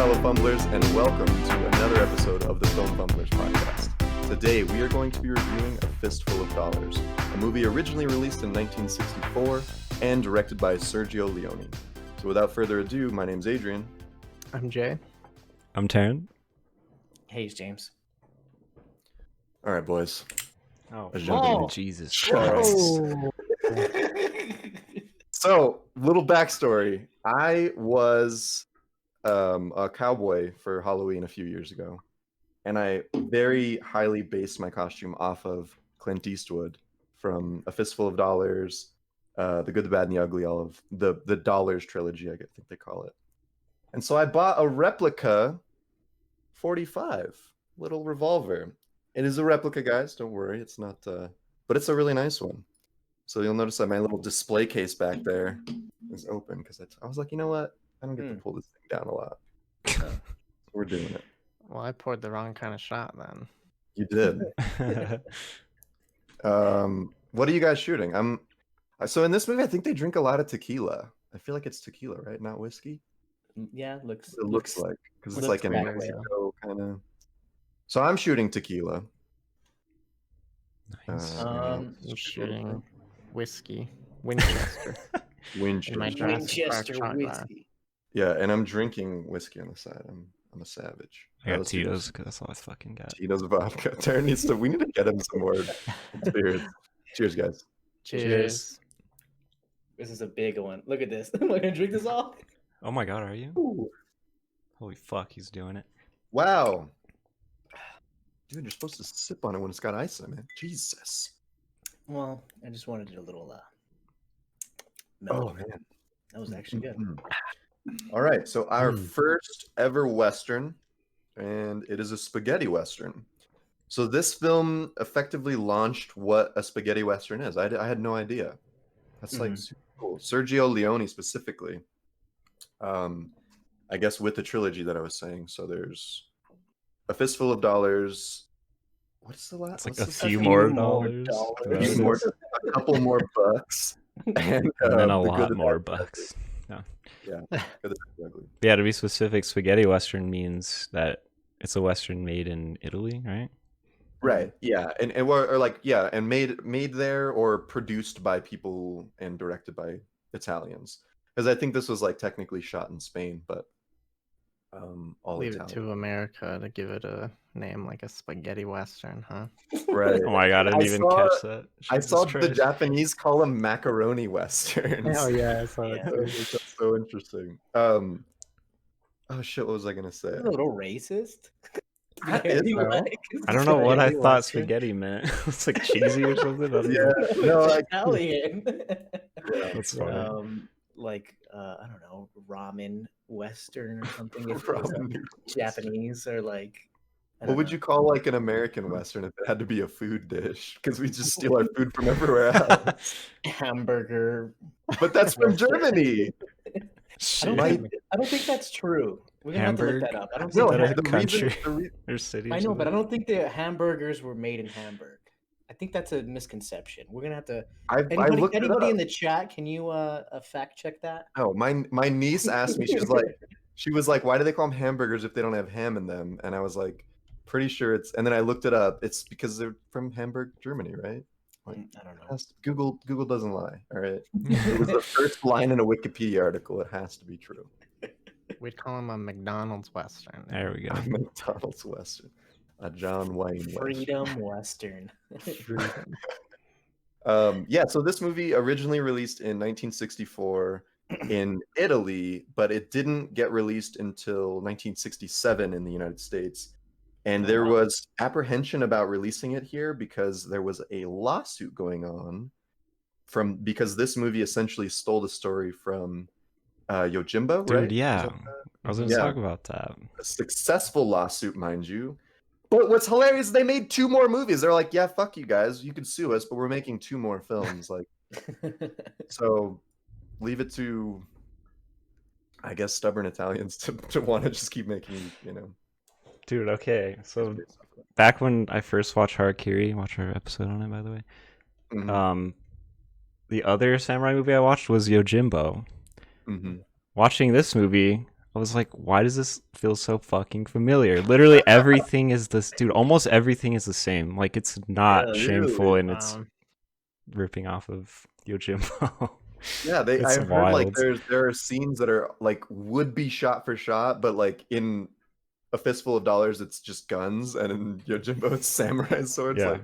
fellow Fumblers, and welcome to another episode of the Film Fumblers podcast. Today, we are going to be reviewing A Fistful of Dollars, a movie originally released in 1964 and directed by Sergio Leone. So without further ado, my name's Adrian. I'm Jay. I'm Taryn. Hey, it's James. All right, boys. Oh, Jesus Christ. So, little backstory. I was a cowboy for Halloween a few years ago, and I very highly based my costume off of Clint Eastwood from A Fistful of Dollars, The Good, the Bad, and the Ugly, all of the Dollars trilogy, I think they call it. And so I bought a replica 45 little revolver. It is a replica, guys. Don't worry, it's not. But it's a really nice one. So you'll notice that my little display case back there is open because I was like, you know what? I don't get to pull this thing down a lot. We're doing it. Well, I poured the wrong kind of shot then. You did. What are you guys shooting? So in this movie, I think they drink a lot of tequila. I feel like it's tequila, right? Not whiskey. Yeah, It looks like, because it's looks like in that way. Mexico kind of. So I'm shooting tequila. Nice. I'm shooting whiskey. Winchester. Winchester. My Jurassic Park Winchester shot glass. whiskey. Yeah, and I'm drinking whiskey on the side. I'm a savage. I got Let's do Tito's this. because that's all I fucking got. Tito's vodka. Taryn needs to. We need to get him some more spirits. Cheers, guys. Cheers. This is a big one. Look at this. Am I gonna drink this all? Oh my god, are you? Ooh. Holy fuck, he's doing it. Wow. Dude, you're supposed to sip on it when it's got ice in it, man. Jesus. Well, I just wanted it a little Oh mellow. man. That was actually good. Mhm. All right, so our first ever Western, and it is a spaghetti Western. So this film effectively launched what a spaghetti Western is. I had no idea. That's like super cool. Sergio Leone specifically. I guess with the trilogy that I was saying. So there's A Fistful of Dollars. What's the last? It's like what's a the few second? more more dollars. Few more- a couple more bucks, and And then a The Good, lot the more Bad, bucks. Yeah. Good, the Bad, the Ugly. Yeah, to be specific, spaghetti western means that it's a western made in Italy, right? Right. Yeah. And and made there or produced by people and directed by Italians. Because I think this was like technically shot in Spain, but all Leave Italian. it to America to give it a name like a spaghetti western, huh? Right. Oh my god, I didn't I even saw- catch that. I Jesus saw the Christ. Japanese call them macaroni westerns. Oh yeah, I saw Yeah. That's so interesting. Oh shit, what was I gonna say? A little racist. That is, You bro. like I don't know what I Spaghetti thought western. spaghetti meant. It's like cheesy or something. I don't Yeah. know. No, like Italian. That's funny. Like I don't know, ramen western or something. If it was ramen noodles. Japanese or like. I What don't would know. you call like an American Western if it had to be a food dish? Because we just steal our food from everywhere else. Hamburger? But that's from Western. Germany. I don't, Right. I don't think that's true. We're gonna have to look Hamburg? that up. I don't No, think that a the country? reason- Or city. I or know, but I something? don't think the hamburgers were made in Hamburg. I think that's a misconception. We're gonna have to. I Anybody, looked it anybody up. in the chat, can you fact check that? Oh, my niece asked me. She was like, why do they call them hamburgers if they don't have ham in them? And I was like, pretty sure it's. And then I looked it up. It's because they're from Hamburg, Germany, right? Like, I don't know. Google doesn't lie. All right. It was the first line in a Wikipedia article. It has to be true. We'd call him a McDonald's western. There we go. McDonald's Western, a John Wayne Western. Freedom Western. Yeah, so this movie originally released in 1964 in Italy, but it didn't get released until 1967 in the United States. And there was apprehension about releasing it here because there was a lawsuit going on because this movie essentially stole the story from Yojimbo, Dude, right? yeah. I was going to Yeah. talk about that. A successful lawsuit, mind you. But what's hilarious is they made 2 more movies. They're like, yeah, fuck you guys. You can sue us, but we're making 2 more films. Like, so leave it to, I guess, stubborn Italians to want to just keep making, Dude, okay. So back when I first watched Harakiri, watch our episode on it, by the way. Mhm. The other samurai movie I watched was Yojimbo. Mhm. Watching this movie, I was like, why does this feel so fucking familiar? Literally everything is this, dude. Almost everything is the same. Like it's not Yeah, shameful, really. and it's ripping off of Yojimbo. Yeah, It's I've heard like wild. there are scenes that are like would be shot for shot, but like in A Fistful of Dollars, it's just guns, and in Yojimbo, it's samurai swords. Yeah. Like,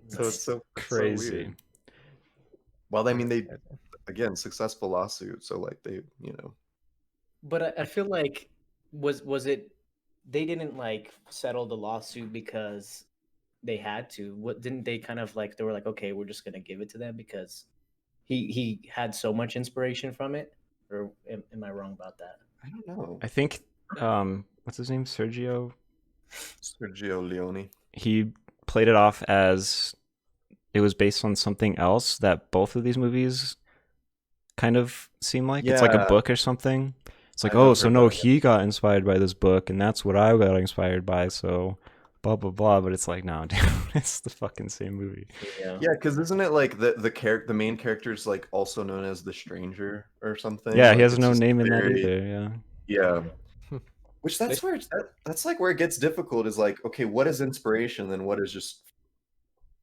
so it's so Crazy. weird. Well, I mean, they Crazy. again successful lawsuit, so like they, But I feel like was it they didn't like settle the lawsuit because they had to. What didn't they kind of like they were like, okay, we're just gonna give it to them because he had so much inspiration from it? Or am I wrong about that? I don't know. I think what's his name? Sergio Leone. He played it off as it was based on something else that both of these movies kind of seem like. It's like a Yeah. book or something. It's like, I have oh, so heard no, that, he got inspired by this book, and that's what I got inspired by, so blah, blah, blah. But it's like, no, dude, it's the fucking same movie. Yeah. Yeah, because isn't it like the main character's like also known as the Stranger or something? Yeah, Like, he has it's no just name in that very- either, yeah. Yeah. Which that's where that's like where it gets difficult is like, okay, what is inspiration and what is just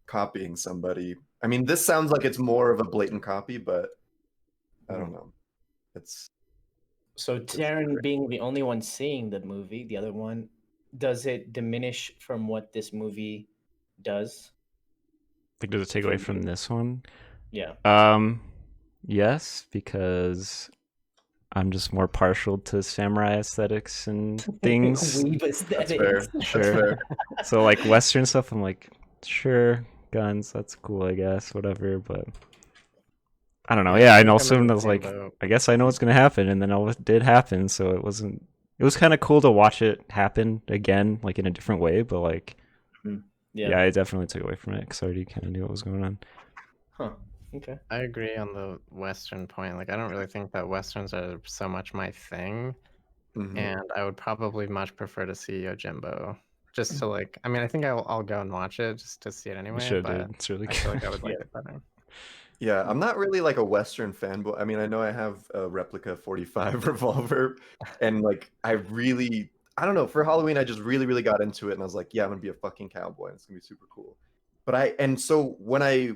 copying somebody? I mean, this sounds like it's more of a blatant copy, but I don't know. It's So Darren being the only one seeing the movie, the other one, does it diminish from what this movie does? Like, does it take away from this one? Yeah. Yes, because I'm just more partial to samurai aesthetics and things. Weeb that's fair. aesthetics. Sure. That's fair. So like Western stuff, I'm like, sure, guns, that's cool, I guess, whatever. But I don't know. Yeah, I and think I'm also in I the was same like, boat. I guess I know what's gonna happen, and then it did happen. So it wasn't. It was kind of cool to watch it happen again, like in a different way. But like, yeah, I definitely took away from it because I already kind of knew what was going on. Huh. Okay. I agree on the Western point. Like, I don't really think that Westerns are so much my thing. Mhm. And I would probably much prefer to see Yojimbo. Just to like, I mean, I think I'll go and watch it just to see it anyway. You should, but dude. It's really I feel good. like I would like it better. Yeah, I'm not really like a Western fanboy. I mean, I know I have a replica 45 revolver, and like I don't know, for Halloween I just really got into it, and I was like, yeah, I'm gonna be a fucking cowboy, and it's gonna be super cool. And so when I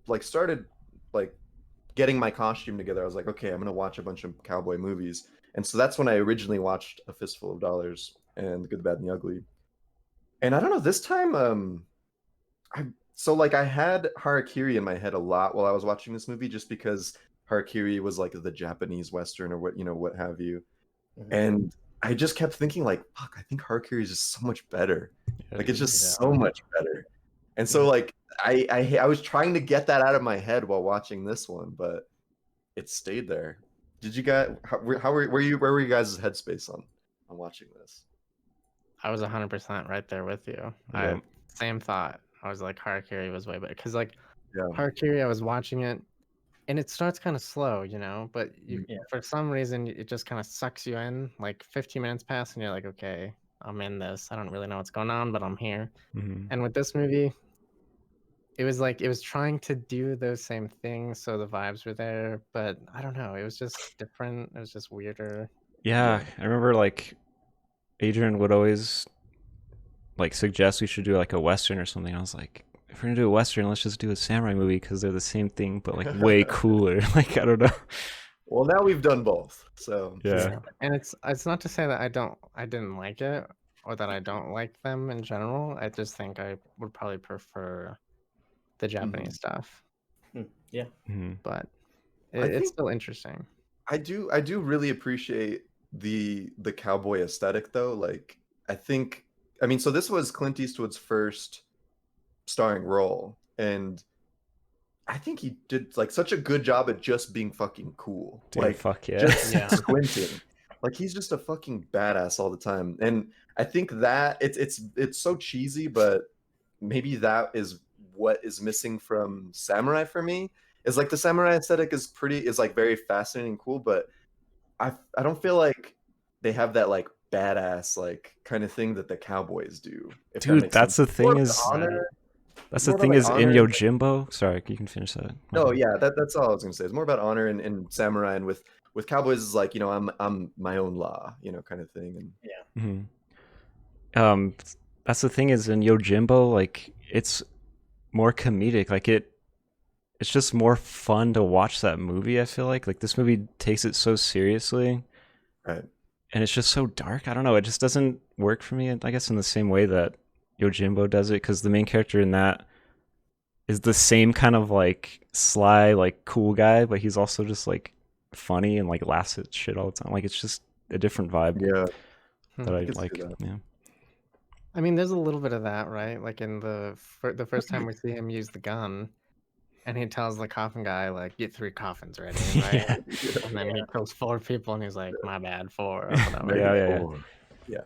like started like getting my costume together, I was like, okay, I'm gonna watch a bunch of cowboy movies, and so that's when I originally watched A Fistful of Dollars and The Good, the Bad, and the Ugly. And I don't know, this time, so like I had Harakiri in my head a lot while I was watching this movie, just because Harakiri was like the Japanese Western or what have you. Mhm. And I just kept thinking like, fuck, I think Harakiri is just so much better. Yeah, Like it's dude. just so much better. And so like I was trying to get that out of my head while watching this one, but it stayed there. Did you guys where were you guys' headspace on watching this? I was 100% right there with you. Yeah. Same thought. I was like, Harakiri was way better. Because, like, Yeah. Harakiri, I was watching it, and it starts kind of slow, but Yeah. for some reason, it just kind of sucks you in. Like, 15 minutes pass, and you're like, okay, I'm in this. I don't really know what's going on, but I'm here. Mhm. And with this movie, it was like it was trying to do those same things, so the vibes were there, but I don't know. It was just different. It was just weirder. Yeah, I remember like Adrian would always like suggest we should do like a Western or something. I was like, if we're gonna do a Western, let's just do a samurai movie because they're the same thing but like way cooler. Like I don't know. Well, now we've done both. So Yeah. And it's not to say that I didn't like it or that I don't like them in general. I just think I would probably prefer the Japanese stuff, Yeah. Mhm. but I it's think- still interesting. I do really appreciate the cowboy aesthetic though. Like I mean, so this was Clint Eastwood's first starring role, and I think he did like such a good job at just being fucking cool. Dude, like fuck yeah. just Yeah. squinting. Like he's just a fucking badass all the time. And I think that it's so cheesy, but maybe that is what is missing from samurai for me. Is like the samurai aesthetic is like very fascinating and cool, but I don't feel like they have that like badass like kind of thing that the cowboys do. If that Dude, makes that's sense. the thing More of is honor. that's the more about, thing like, is in honor and, like- Yojimbo. Sorry, you can finish that. No, yeah, that's all I was gonna say. It's more about honor and samurai, and with with cowboys is like, I'm my own law, kind of thing. And that's the thing is in Yojimbo, like it's more comedic. Like it's just more fun to watch that movie. I feel like this movie takes it so seriously, right, and it's just so dark. I don't know. It just doesn't work for me. I guess in the same way that Yojimbo does it, because the main character in that is the same kind of like sly, like cool guy, but he's also just like funny and like laughs at shit all the time. Like it's just a different vibe. Yeah, that I I could see like. that. Yeah. I mean, there's a little bit of that, right? Like in the first time we see him use the gun, and he tells the coffin guy, like, "Get 3 coffins ready," right? And then he kills 4 people, and he's like, "My bad, 4." Or whatever. Yeah.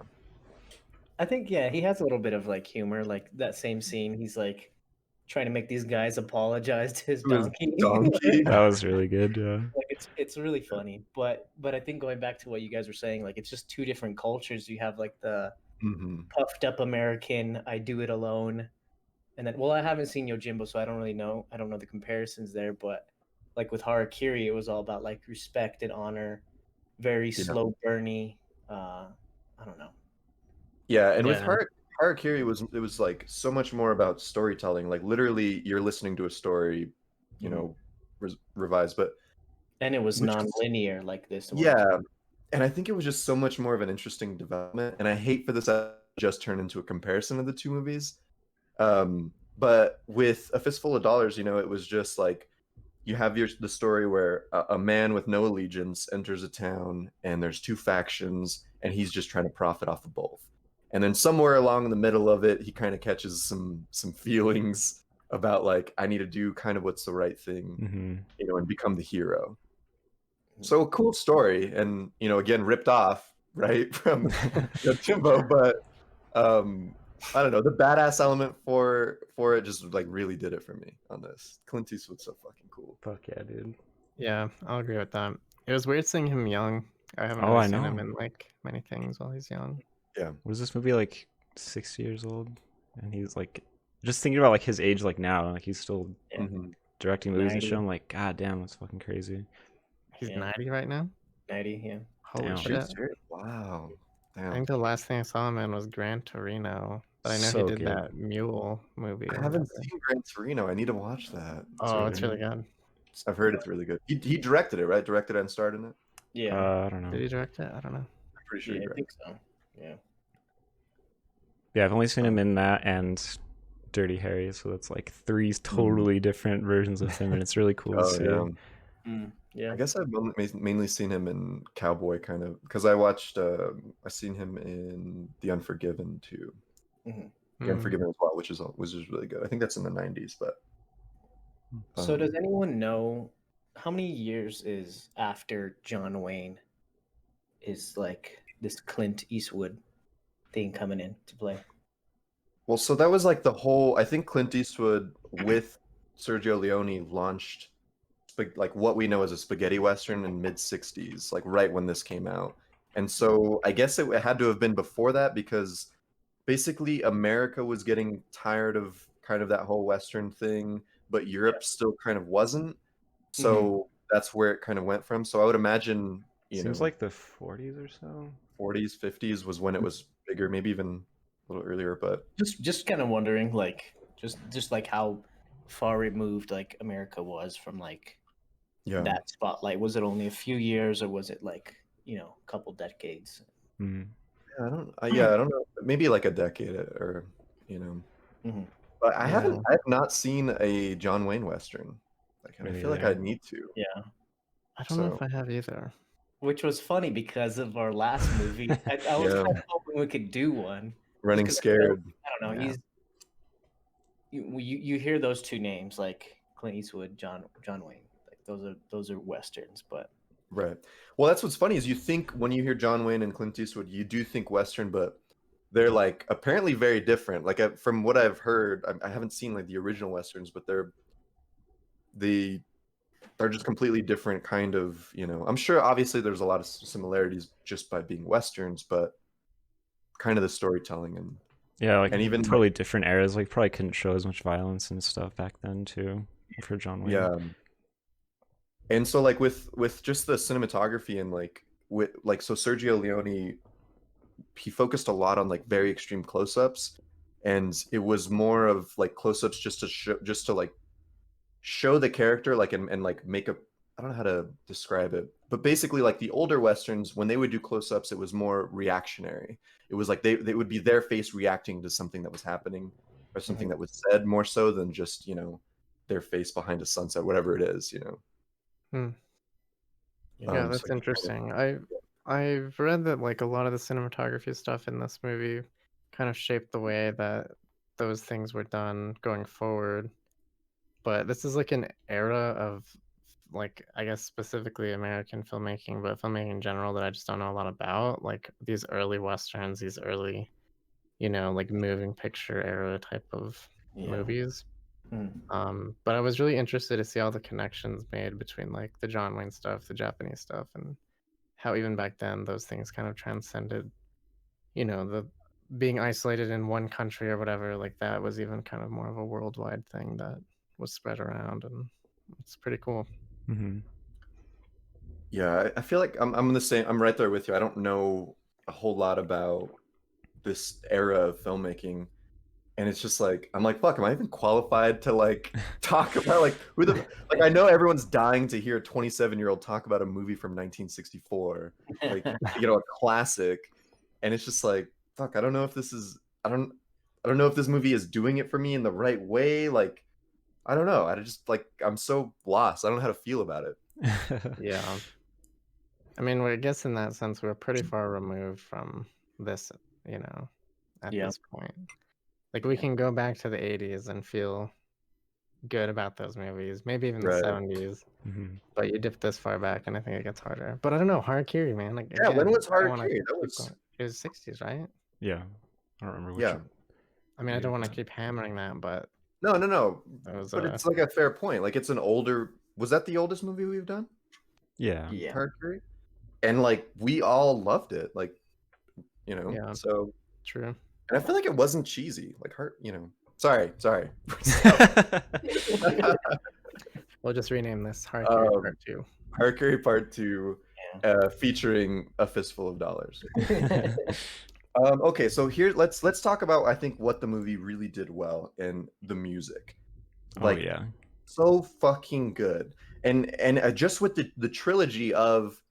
I think he has a little bit of like humor, like that same scene. He's like trying to make these guys apologize to his To his donkey. donkey. That was really good. Yeah. Like it's really funny, but I think going back to what you guys were saying, like it's just 2 different cultures. You have like the puffed up American, I do it alone, and then I haven't seen Yojimbo, so I don't really know. I don't know the comparisons there, but like with Harakiri, it was all about like respect and honor, very slow burny. I don't know. Yeah, and with Harakiri it was like so much more about storytelling. Like literally, you're listening to a story, revised, but and it was non-linear like this one. Yeah, and I think it was just so much more of an interesting development. And I hate for this to just turn into a comparison of the 2 movies. But with A Fistful of Dollars, it was just like you have the story where a man with no allegiance enters a town, and there's 2 factions, and he's just trying to profit off of both. And then somewhere along in the middle of it, he kind of catches some feelings about like, I need to do kind of what's the right thing, and become the hero. So a cool story, and again ripped off right from Yojimbo, but I don't know, the badass element for it just like really did it for me on this. Clint Eastwood's so fucking cool. Fuck yeah, dude. Yeah, I'll agree with that. It was weird seeing him young. I haven't really seen him in like many things while he's young. Yeah. Was this movie like 6 years old? And he's like, just thinking about like his age, like now, like he's still directing movies 90. And shit. I'm like, God damn, that's fucking crazy. He's 90 right now? 90, yeah. Holy shit. Wow. Damn. I think the last thing I saw him in was Gran Torino. But I know he did that Mule movie. I haven't seen Gran Torino. I need to watch that. It's really good. I've heard it's really good. He directed it, right? Directed and starred in it? Yeah. I don't know. Did he direct it? I don't know. I'm pretty sure he directed. I think so. Yeah. Yeah, I've only seen him in that and Dirty Harry, so that's like 3 totally different versions of him, and it's really cool to see. Yeah. I guess I've mainly seen him in Cowboy, kind of, because I seen him in The Unforgiven too. The Unforgiven as well, which is really good. I think that's in the 90s, but. So does anyone know how many years is after John Wayne is like this Clint Eastwood thing coming in to play? Well, so that was like I think Clint Eastwood with Sergio Leone launched like what we know as a spaghetti western in mid-60s, like right when this came out. And so I guess it had to have been before that, because basically America was getting tired of kind of that whole western thing, but Europe still kind of wasn't. So that's where it kind of went from. So I would imagine, seems like the 40s or so. 40s, 50s was when it was bigger, maybe even a little earlier. But just kind of wondering, like, just like how far removed like America was from like that spotlight. Was it only a few years, or was it like a couple decades? I don't know. Maybe like a decade, or But I have not seen a John Wayne western. Like, and I feel like I need to. Yeah. I don't know if I have either. Which was funny because of our last movie. I was kind of hoping we could do one. Running Scared. I don't know. You hear those 2 names, like Clint Eastwood, John Wayne. Like those are westerns, but right. Well, that's what's funny is you think when you hear John Wayne and Clint Eastwood, you do think western, but they're like apparently very different. Like from what I've heard, I haven't seen like the original westerns, but they're just completely different kind of, I'm sure obviously there's a lot of similarities just by being westerns, but kind of the storytelling and and even totally different eras. Like probably couldn't show as much violence and stuff back then too for John Wayne. And so like with just the cinematography and like with like so Sergio Leone, he focused a lot on like very extreme close-ups, and it was more of like close-ups just to like show the character like and like make a, I don't know how to describe it, but basically like the older westerns, when they would do close-ups, it was more reactionary. It was like they would be their face reacting to something that was happening or something that was said, more so than just, you know, their face behind a sunset, whatever it is, you know. Hmm. Yeah, That's so interesting. I've read that like a lot of the cinematography stuff in this movie kind of shaped the way that those things were done going forward. But this is like an era of like I guess specifically American filmmaking, but filmmaking in general that I just don't know a lot about. Like these early westerns, these early, like moving picture era type of movies. But I was really interested to see all the connections made between like the John Wayne stuff, the Japanese stuff, and how even back then those things kind of transcended, the being isolated in one country or whatever, like that was even kind of more of a worldwide thing that was spread around, and it's pretty cool. Mm-hmm. Yeah, I feel like I'm the same. I'm right there with you. I don't know a whole lot about this era of filmmaking, and it's just like I'm like, fuck, am I even qualified to like talk about like who the like? I know everyone's dying to hear a 27-year-old talk about a movie from 1964, like a classic, and it's just like, fuck, I don't know if this is I don't know if this movie is doing it for me in the right way. Like, I don't know. I just like I'm so lost. I don't know how to feel about it. Yeah. I mean, I guess in that sense, we're pretty far removed from this, at Yeah. this point. Like, we can go back to the 80s and feel good about those movies, maybe even the Right. 70s. Mm-hmm. But you dip this far back, and I think it gets harder. But I don't know, Harakiri, man. Like, Yeah, when again, was I don't wanna Harakiri? That keep was going. It was 60s, right? Yeah, I don't remember which. yeah. I mean, I don't Yeah, want to but- keep hammering that, but No. it was But it's like a fair point. Like it's an older. Was that the oldest movie we've done? Yeah. Yeah. Harakiri? And like we all loved it. Like, Yeah. So true. and I feel like it wasn't cheesy. Like Sorry. We'll just rename this Harakiri Part 2. Harakiri Part 2, featuring a fistful of dollars. Okay, so here let's talk about I think what the movie really did well and the music. Like, oh yeah. so fucking good. And just with the trilogy of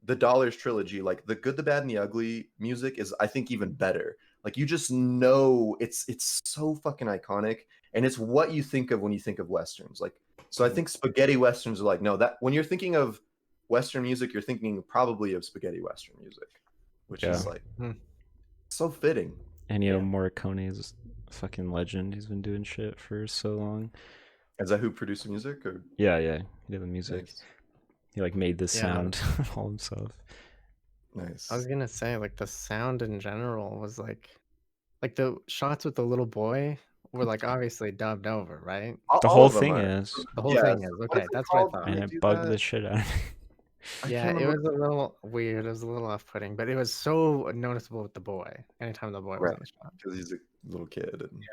the Dollars trilogy, like the Good, the Bad, and the Ugly music is I think even better. Like you just know it's so fucking iconic, and it's what you think of when you think of westerns. Like so I think spaghetti westerns are like, no, that when you're thinking of western music, you're thinking probably of spaghetti western music, which is like so fitting. Ennio Morricone is a fucking legend. He's been doing shit for so long. Is that who produced the music? Or Yeah, he did the music. nice. He like made this sound all himself. Nice. I was gonna say, like, the sound in general was like the shots with the little boy were like obviously dubbed over, right? The All whole of them thing are. is. The whole Yes. thing is What okay. is it That's called what I when And thought. they do it bugged that? the shit out of me. I Yeah, can't it remember. was a little weird. It was a little off-putting, but it was so noticeable with the boy. Anytime the boy was in the shot. Because he's a little kid. And,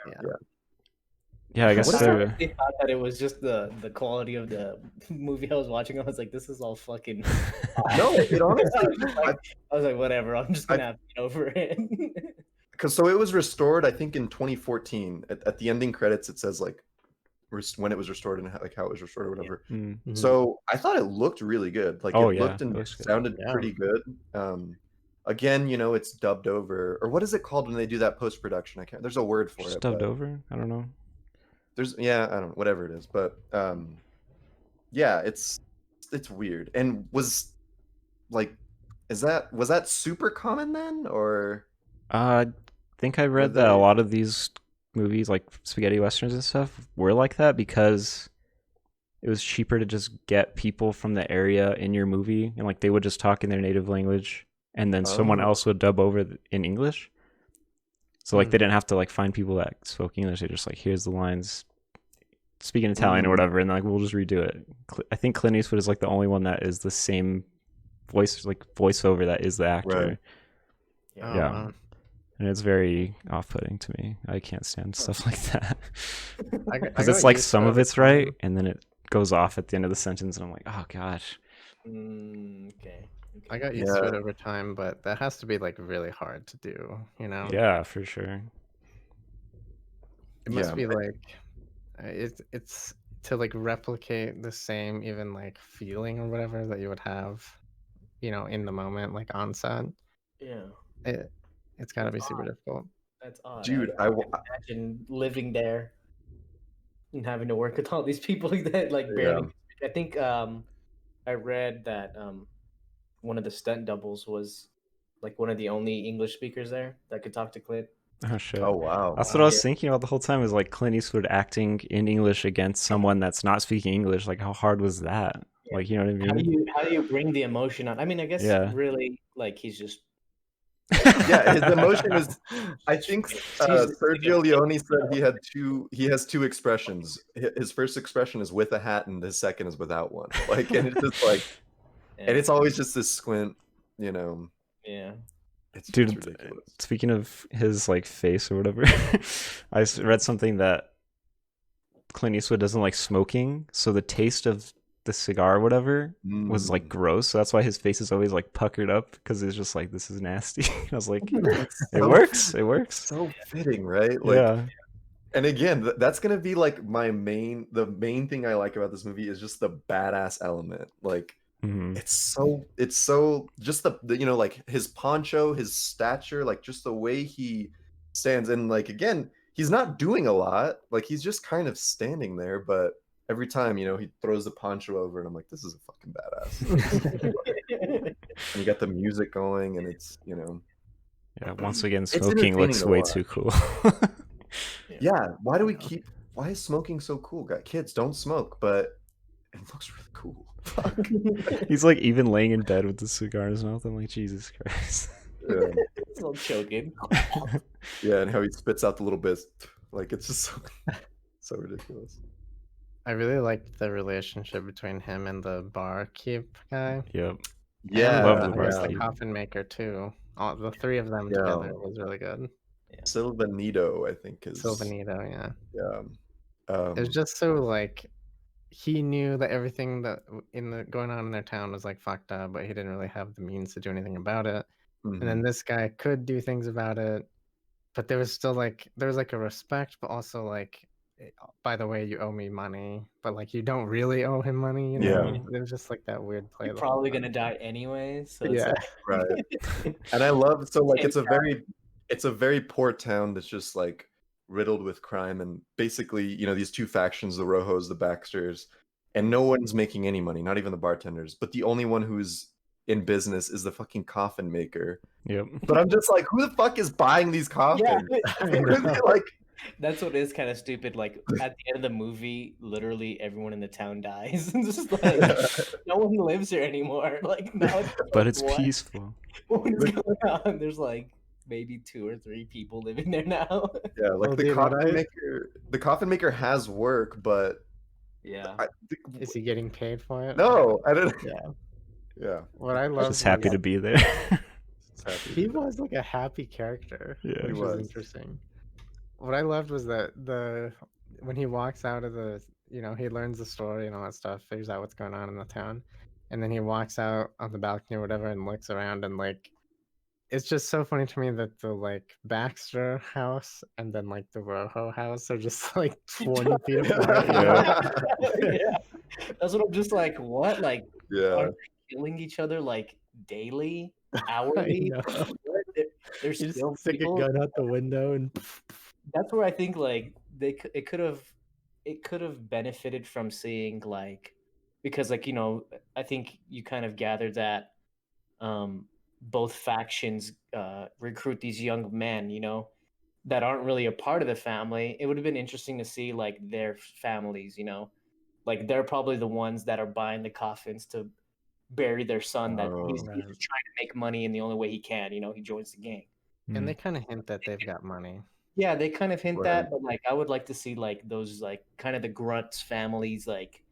Yeah, I guess What is I they're honestly thought that it was just the quality of the movie I was watching. I was like, this is all fucking. No, it honestly. I was like, whatever. I'm just gonna have to get over it. Because so it was restored, I think, in 2014. At the ending credits, it says like when it was restored and like how it was restored or whatever. Mhm. So I thought it looked really good. Like Oh, it yeah, looked and it looks good. sounded Yeah. pretty good. Again, it's dubbed over, or what is it called when they do that post production? I can't. There's a word for just it. dubbed but over. I don't know. There's I don't know, whatever it is, but yeah, it's weird. And was that super common then, or I think I read Were that a they- lot of these movies, like spaghetti westerns and stuff, were like that because it was cheaper to just get people from the area in your movie, and like they would just talk in their native language, and then someone Oh. else would dub over in English. So like they didn't have to like find people that spoke English. They just like, here's the lines, speaking Italian or whatever, and like we'll just redo it. I think Clint Eastwood is like the only one that is the same voiceover that is the actor. Right. Oh, Yeah. wow. And it's very off-putting to me. I can't stand stuff like that I because got it's like used to some it of over it's right, time. and then goes off at the end of the sentence, and I'm like, oh gosh. Okay. I got used to it over time, but that has to be like really hard to do, you know? Yeah, for sure. It must be like it's to like replicate the same even like feeling or whatever that you would have, you know, in the moment, like on set. Yeah. It's got to be super difficult. That's odd. Dude, I can't imagine living there and having to work with all these people that like barely. I think I read that one of the stunt doubles was like one of the only English speakers there that could talk to Clint. Oh shit. Oh wow. That's what I was thinking about the whole time, is like Clint Eastwood acting in English against someone that's not speaking English. Like, how hard was that? Yeah. Like, you know what I mean? How do you bring the emotion on? I mean, I guess really like he's just Yeah, his emotion is. I think Sergio Leone said he has two expressions. His first expression is with a hat, and his second is without one. Like, and it's just like, and it's always just this squint, you know. Yeah. It's Dude, ridiculous. Speaking of his like face or whatever, I read something that Clint Eastwood doesn't like smoking, so the taste of the cigar or whatever was like gross. So that's why his face is always like puckered up, because it's just like, this is nasty. I was like, it works. It works. So fitting, right? Like, Yeah. And again, that's gonna be like the main thing I like about this movie is just the badass element. Like, it's so just the you know, like his poncho, his stature, like just the way he stands, and like again, he's not doing a lot. Like, he's just kind of standing there, but every time, you know, he throws the poncho over, and I'm like, this is a fucking badass. And you got the music going, and it's, you know, yeah. Once again, smoking looks way too cool. Yeah, why is smoking so cool? Got kids, don't smoke, but it looks really cool. Fuck. He's like even laying in bed with the cigar in his mouth. I'm like, Jesus Christ. Yeah. It's all choking. Yeah, and how he spits out the little bits. Like, it's just so ridiculous. I really liked the relationship between him and the barkeep guy. Yep. Yeah, I love the I guess the barkeep. coffin maker too. All the three of them together was really good. Silvanito, I think is Silvanito, yeah. Yeah. It was just so like he knew that everything that going on in their town was like fucked up, but he didn't really have the means to do anything about it. And then this guy could do things about it, but there was still like a respect, but also like, by the way, you owe me money, but like you don't really owe him money, you know? It was just like that weird play. You're probably gonna die anyway, so yeah, right. And I love, so like it's a very poor town that's just like riddled with crime, and basically, you know, these two factions, the Rojos, the Baxters, and no one's making any money, not even the bartenders, but the only one who's in business is the fucking coffin maker. Yep. But I'm just like, who the fuck is buying these coffins? Like, that's what is kind of stupid. Like at the end of the movie, literally everyone in the town dies. It's just like no one lives here anymore. Like now, but it's peaceful. What is going on? There's like maybe 2 or 3 people living there now. Yeah, like the coffin maker has work, but yeah, is he getting paid for it? No, I don't. Yeah. What I love. Just happy to be there. He was like a happy character. Yeah, which was interesting. What I loved was that when he walks out of the, you know, he learns the story and all that stuff, figures out what's going on in the town, and then he walks out on the balcony or whatever and looks around, and like, it's just so funny to me that the like Baxter house and then like the Rojo house are just like 20 feet apart. Yeah. That's what I'm just like, what? Like, yeah, are they killing each other like daily, hourly? There's you still just stick a gun out the window, and that's where I think like it could have benefited from seeing like, because like, you know, I think you kind of gathered that both factions recruit these young men, you know, that aren't really a part of the family. It would have been interesting to see like their families, you know, like they're probably the ones that are buying the coffins to bury their son that he's just trying to make money in the only way he can, you know, he joins the gang. And they kind of hint that they've got money. Yeah, they kind of hint that, but like I would like to see like those like kind of the grunts families, like,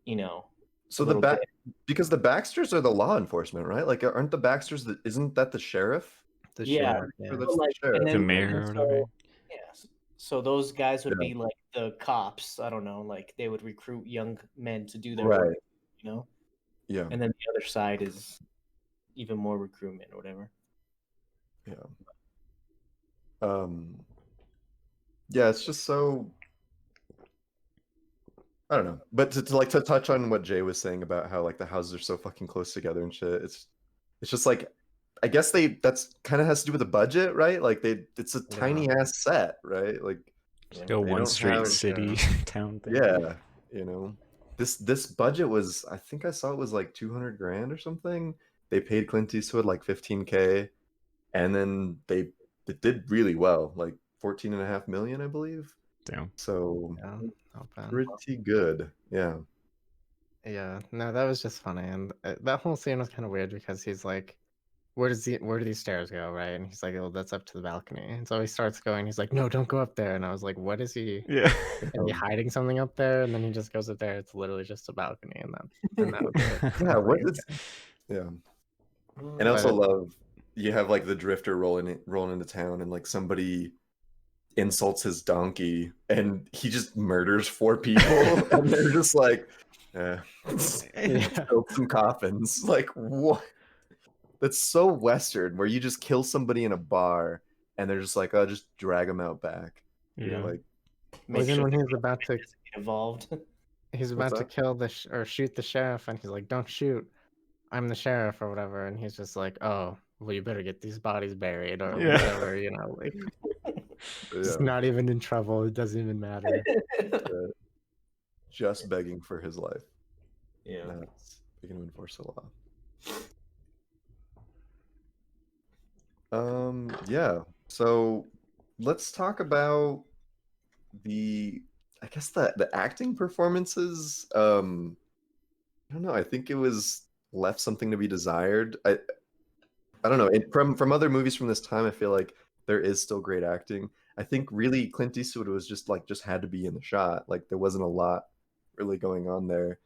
you know. So because the Baxters are the law enforcement, right? Like, aren't the Baxters isn't that the sheriff? The sheriff, That's the sheriff. The mayor or whatever. Yes. So those guys would Yeah. be like the cops. I don't know, like they would recruit young men to do their Right. work, you know. Yeah. And then the other side is even more recruitment or whatever. Yeah. Yeah, it's just so I don't know. But to touch on what Jay was saying about how like the houses are so fucking close together and shit, it's just like I guess that's kind of has to do with the budget, right? Like it's a tiny ass set, right? Like It's like a they one don't street have city town thing. yeah, this budget was I think I saw it was like 200 grand or something. They paid Clint Eastwood like 15K, and then it did really well, like 14.5 million, I believe. Damn. So Yeah, not bad. pretty good. Yeah. Yeah, no, that was just funny, and that whole scene was kind of weird because he's like, where do these stairs go, right? And he's like, oh, that's up to the balcony. And so he starts going. He's like, no, don't go up there. And I was like, what is he? Yeah. Is he hiding something up there? And then he just goes up there. It's literally just a balcony, and that was it. Yeah, I was what like, is yeah. Mm. And I also But- love you have like the drifter rolling into town, and like somebody insults his donkey, and he just murders 4 people, and they're just like, Yeah. build some coffins. Like what? That's so Western, where you just kill somebody in a bar, and they're just like, oh, just drag them out back. Yeah. You're like, Make Even sure when the he's about to get involved. he's What's about to that? kill or shoot the sheriff, and he's like, don't shoot, I'm the sheriff or whatever. And he's just like, oh, well, you better get these bodies buried or Yeah. whatever, like just not even in trouble. It doesn't even matter. Just begging for his life. Yeah. That's begging to enforce the law. Yeah. So let's talk about I guess the acting performances. I don't know. I think it was left something to be desired. I don't know. From other movies from this time, I feel like there is still great acting. I think really Clint Eastwood was just had to be in the shot. Like there wasn't a lot really going on there.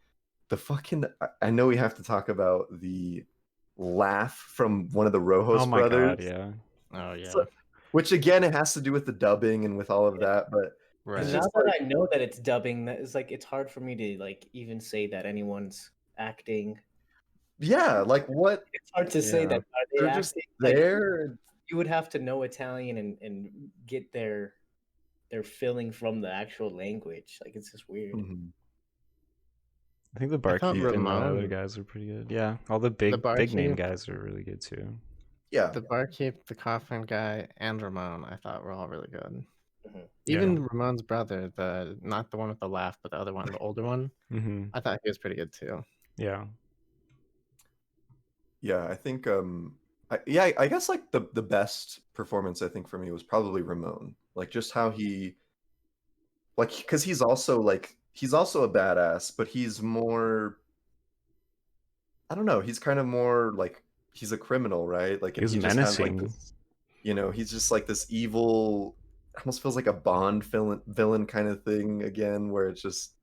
The fucking I know we have to talk about the laugh from one of the Rojos Oh my brothers. god, yeah. Oh yeah. So, which again, it has to do with the dubbing and with all of that, but Right. Now that I know that it's dubbing, that is like it's hard for me to like even say that anyone's acting. yeah, like what It's hard to say Yeah. that. Are they they're acting? just Like, there. you would have to know Italian and get their feeling from the actual language. Like it's just weird. Mhm. I think the thought barkeep and the other Ramon- guys are pretty good. Yeah, all the big name barkeep- guys are really good too. Yeah, The barkeep, the coffin guy, and Ramon, I thought were all really good. Mhm. Even Ramon's brother, not the one with the laugh, but the other one, the older one, Mm-hmm. I thought he was pretty good too. Yeah. yeah. I think I guess like the best performance I think for me was probably Ramon. Like just how he because he's also a badass, but he's more I don't know, he's kind of more like he's a criminal, right? Like and He's he just has like menacing. this, he's just like this evil almost feels like a Bond villain kind of thing again, where it's just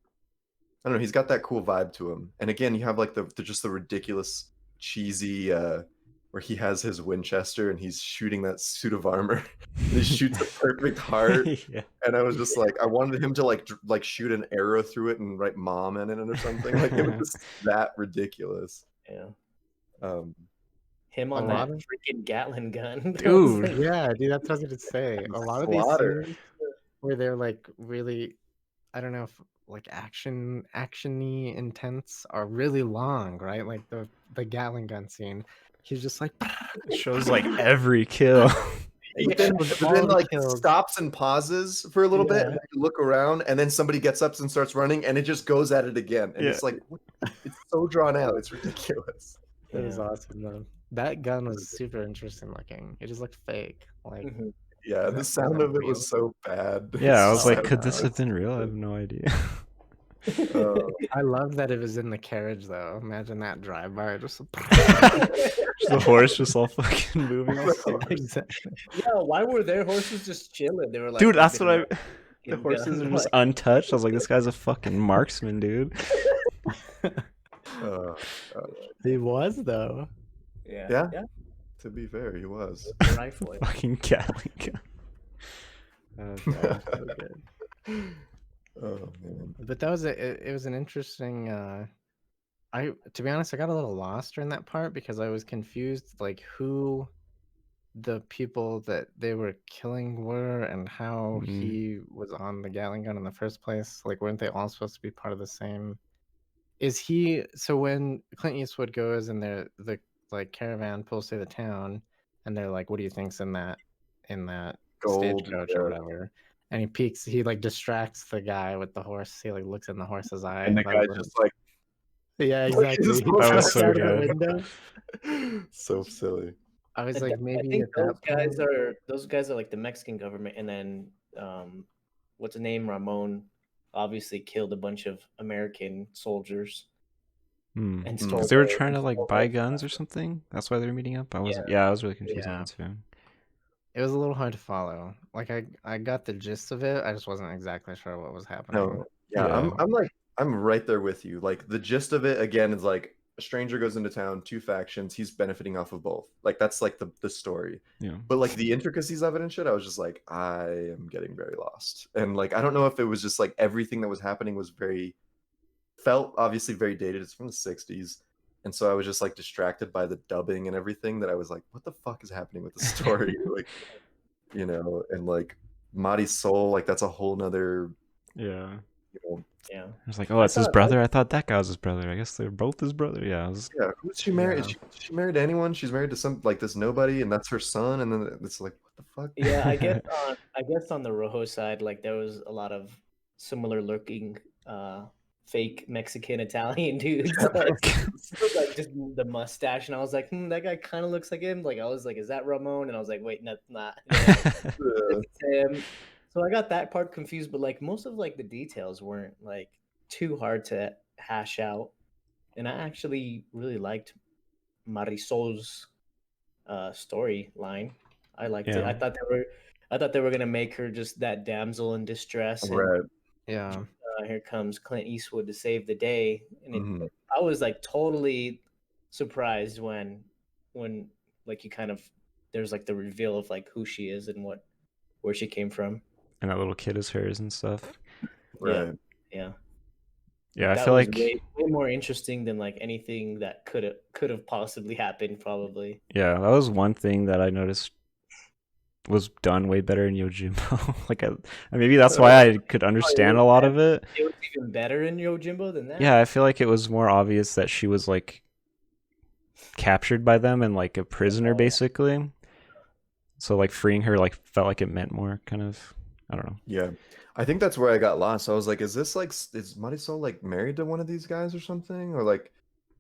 I don't know, he's got that cool vibe to him. And again, you have like the just the ridiculous cheesy where he has his Winchester and he's shooting that suit of armor. And he shoots a perfect heart. Yeah. And I was just like, I wanted him to like shoot an arrow through it and write mom in it or something. Like it was just that ridiculous. Yeah. A Him on that lot of- freaking Gatling gun. Dude. Yeah, dude, that's what I was gonna say. A lot of these Slaughter. scenes where they're like really, I don't know if like actiony intense are really long, right? Like the Gatling gun scene. He's just like It shows like every kill. But then, with but all then the like kills. stops and pauses for a little bit, Yeah. and then you look around, and then somebody gets up and starts running, and it just goes at it again. And Yeah. it's like, it's so drawn out. It's ridiculous. It was Yeah. awesome though. That gun was super interesting looking. It just looked fake. Like Mhm. Yeah, the That's sound not of it real. was so bad. Yeah, I was Oh, like, I could know, this have it's- been real? I have no idea. I love that it was in the carriage though. Imagine that drive by just The horse just all fucking moving. all slow. exactly. Yeah, why were their horses just chilling? They were like, Dude, that's "We've what been The fucking horses done." are just Like, untouched. I was like, this guy's a fucking marksman, dude. gosh. He was though. yeah, To be fair, he was. the rifle. Fucking Gatling gun. God, so good. Oh man. But that was it was an interesting. To be honest, I got a little lost during that part because I was confused, like who the people that they were killing were and how he was on the Gatling gun in the first place. Like, weren't they all supposed to be part of the same? Is he so when Clint Eastwood goes and the like caravan pulls through the town and they're like, "What do you think's in that Gold. stagecoach or whatever?" And he peeks, he like distracts the guy with the horse. He like looks in the horse's eye. And the That guy was just like yeah, like, he exactly. just He pulls That was peeks so out of the good. window. So silly. I was I like, th- I maybe think at that point. those guys are like the Mexican government, and then what's the name? Ramon obviously killed a bunch of American soldiers and stole Because they were their trying to like buy their guns or something. That's why they were meeting up. I wasn't. Yeah. Yeah, I was really confused on Yeah. that too. It was a little hard to follow. Like I got the gist of it. I just wasn't exactly sure what was happening. No, yeah, Yeah. I'm right there with you. Like the gist of it again is like a stranger goes into town, two factions, he's benefiting off of both. Like that's like the story. Yeah. But like the intricacies of it and shit, I was just like, I am getting very lost. And like I don't know if it was just like everything that was happening was felt obviously very dated. It's from the 60s. And so I was just like distracted by the dubbing and everything that I was like, what the fuck is happening with the story? Like, you know, and like Marisol, like that's a whole nother, Yeah. you know, Yeah. I was like, oh, it's his brother. I thought that guy was his brother. I guess they're both his brother. Yeah. yeah, who's she married? Yeah. Is she married to anyone? She's married to some like this nobody, and that's her son. And then it's like, what the fuck? Yeah, I guess on the Rojo side, like there was a lot of similar looking fake Mexican Italian dudes. Like just the mustache, and I was like, that guy kind of looks like him. Like I was like, is that Ramon? And I was like, wait, no, it's not. It's him. So I got that part confused, but like most of like the details weren't like too hard to hash out, and I actually really liked Marisol's storyline. I liked it. Yeah. I thought they were gonna make her just that damsel in distress, and Right. Yeah. here comes Clint Eastwood to save the day. And Mhm. I was like totally surprised when like you kind of there's like the reveal of like who she is and where she came from. And that little kid is hers and stuff. Right. Yeah. Yeah, I That feel was like way more interesting than like anything that could have possibly happened. Probably. yeah, that was one thing that I noticed was done way better in Yojimbo. Like maybe that's why I could understand a lot of it. It was even better in Yojimbo than that. Yeah, I feel like it was more obvious that she was like captured by them and like a prisoner basically. So like freeing her like felt like it meant more kind of. I don't know. Yeah. I think that's where I got lost. I was like, is Marisol like married to one of these guys or something? Or like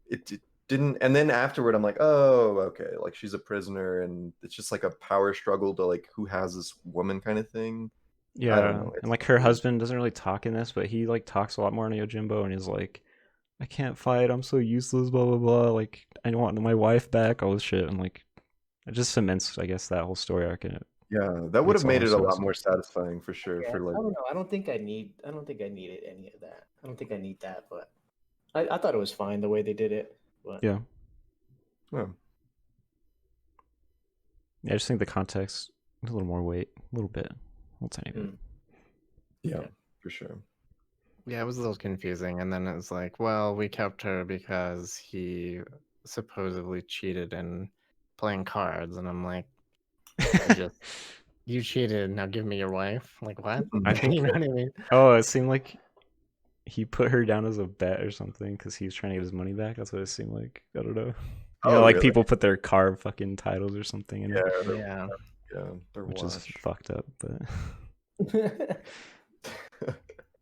it didn't, and then afterward I'm like, oh, okay, like she's a prisoner and it's just like a power struggle to like who has this woman kind of thing. Yeah, I don't know. and like her husband doesn't really talk in this, but he like talks a lot more in Yojimbo, and he's like, "I can't fight. I'm so useless." Blah blah blah. Like I want my wife back. All this shit, and like it just cements, I guess, that whole story arc in it. Yeah, that would Makes have a made lot it of a lot sense. more satisfying for sure. Yeah, For like, I don't know. I don't think I needed any of that. I don't think I need that, but I thought it was fine the way they did it. But Yeah, yeah. I just think the context a little more weight, a little bit, a little tiny bit. Yeah, for sure. Yeah, it was a little confusing. And then it was like, well, we kept her because he supposedly cheated in playing cards. And I'm like, you cheated, now give me your wife. Like, what? I think. You know what I mean? Oh, it seemed like he put her down as a bet or something because he was trying to get his money back. That's what it seemed like. I don't know. You know, like really? people put their car fucking titles or something in it, Yeah. They're which is washed. fucked up. But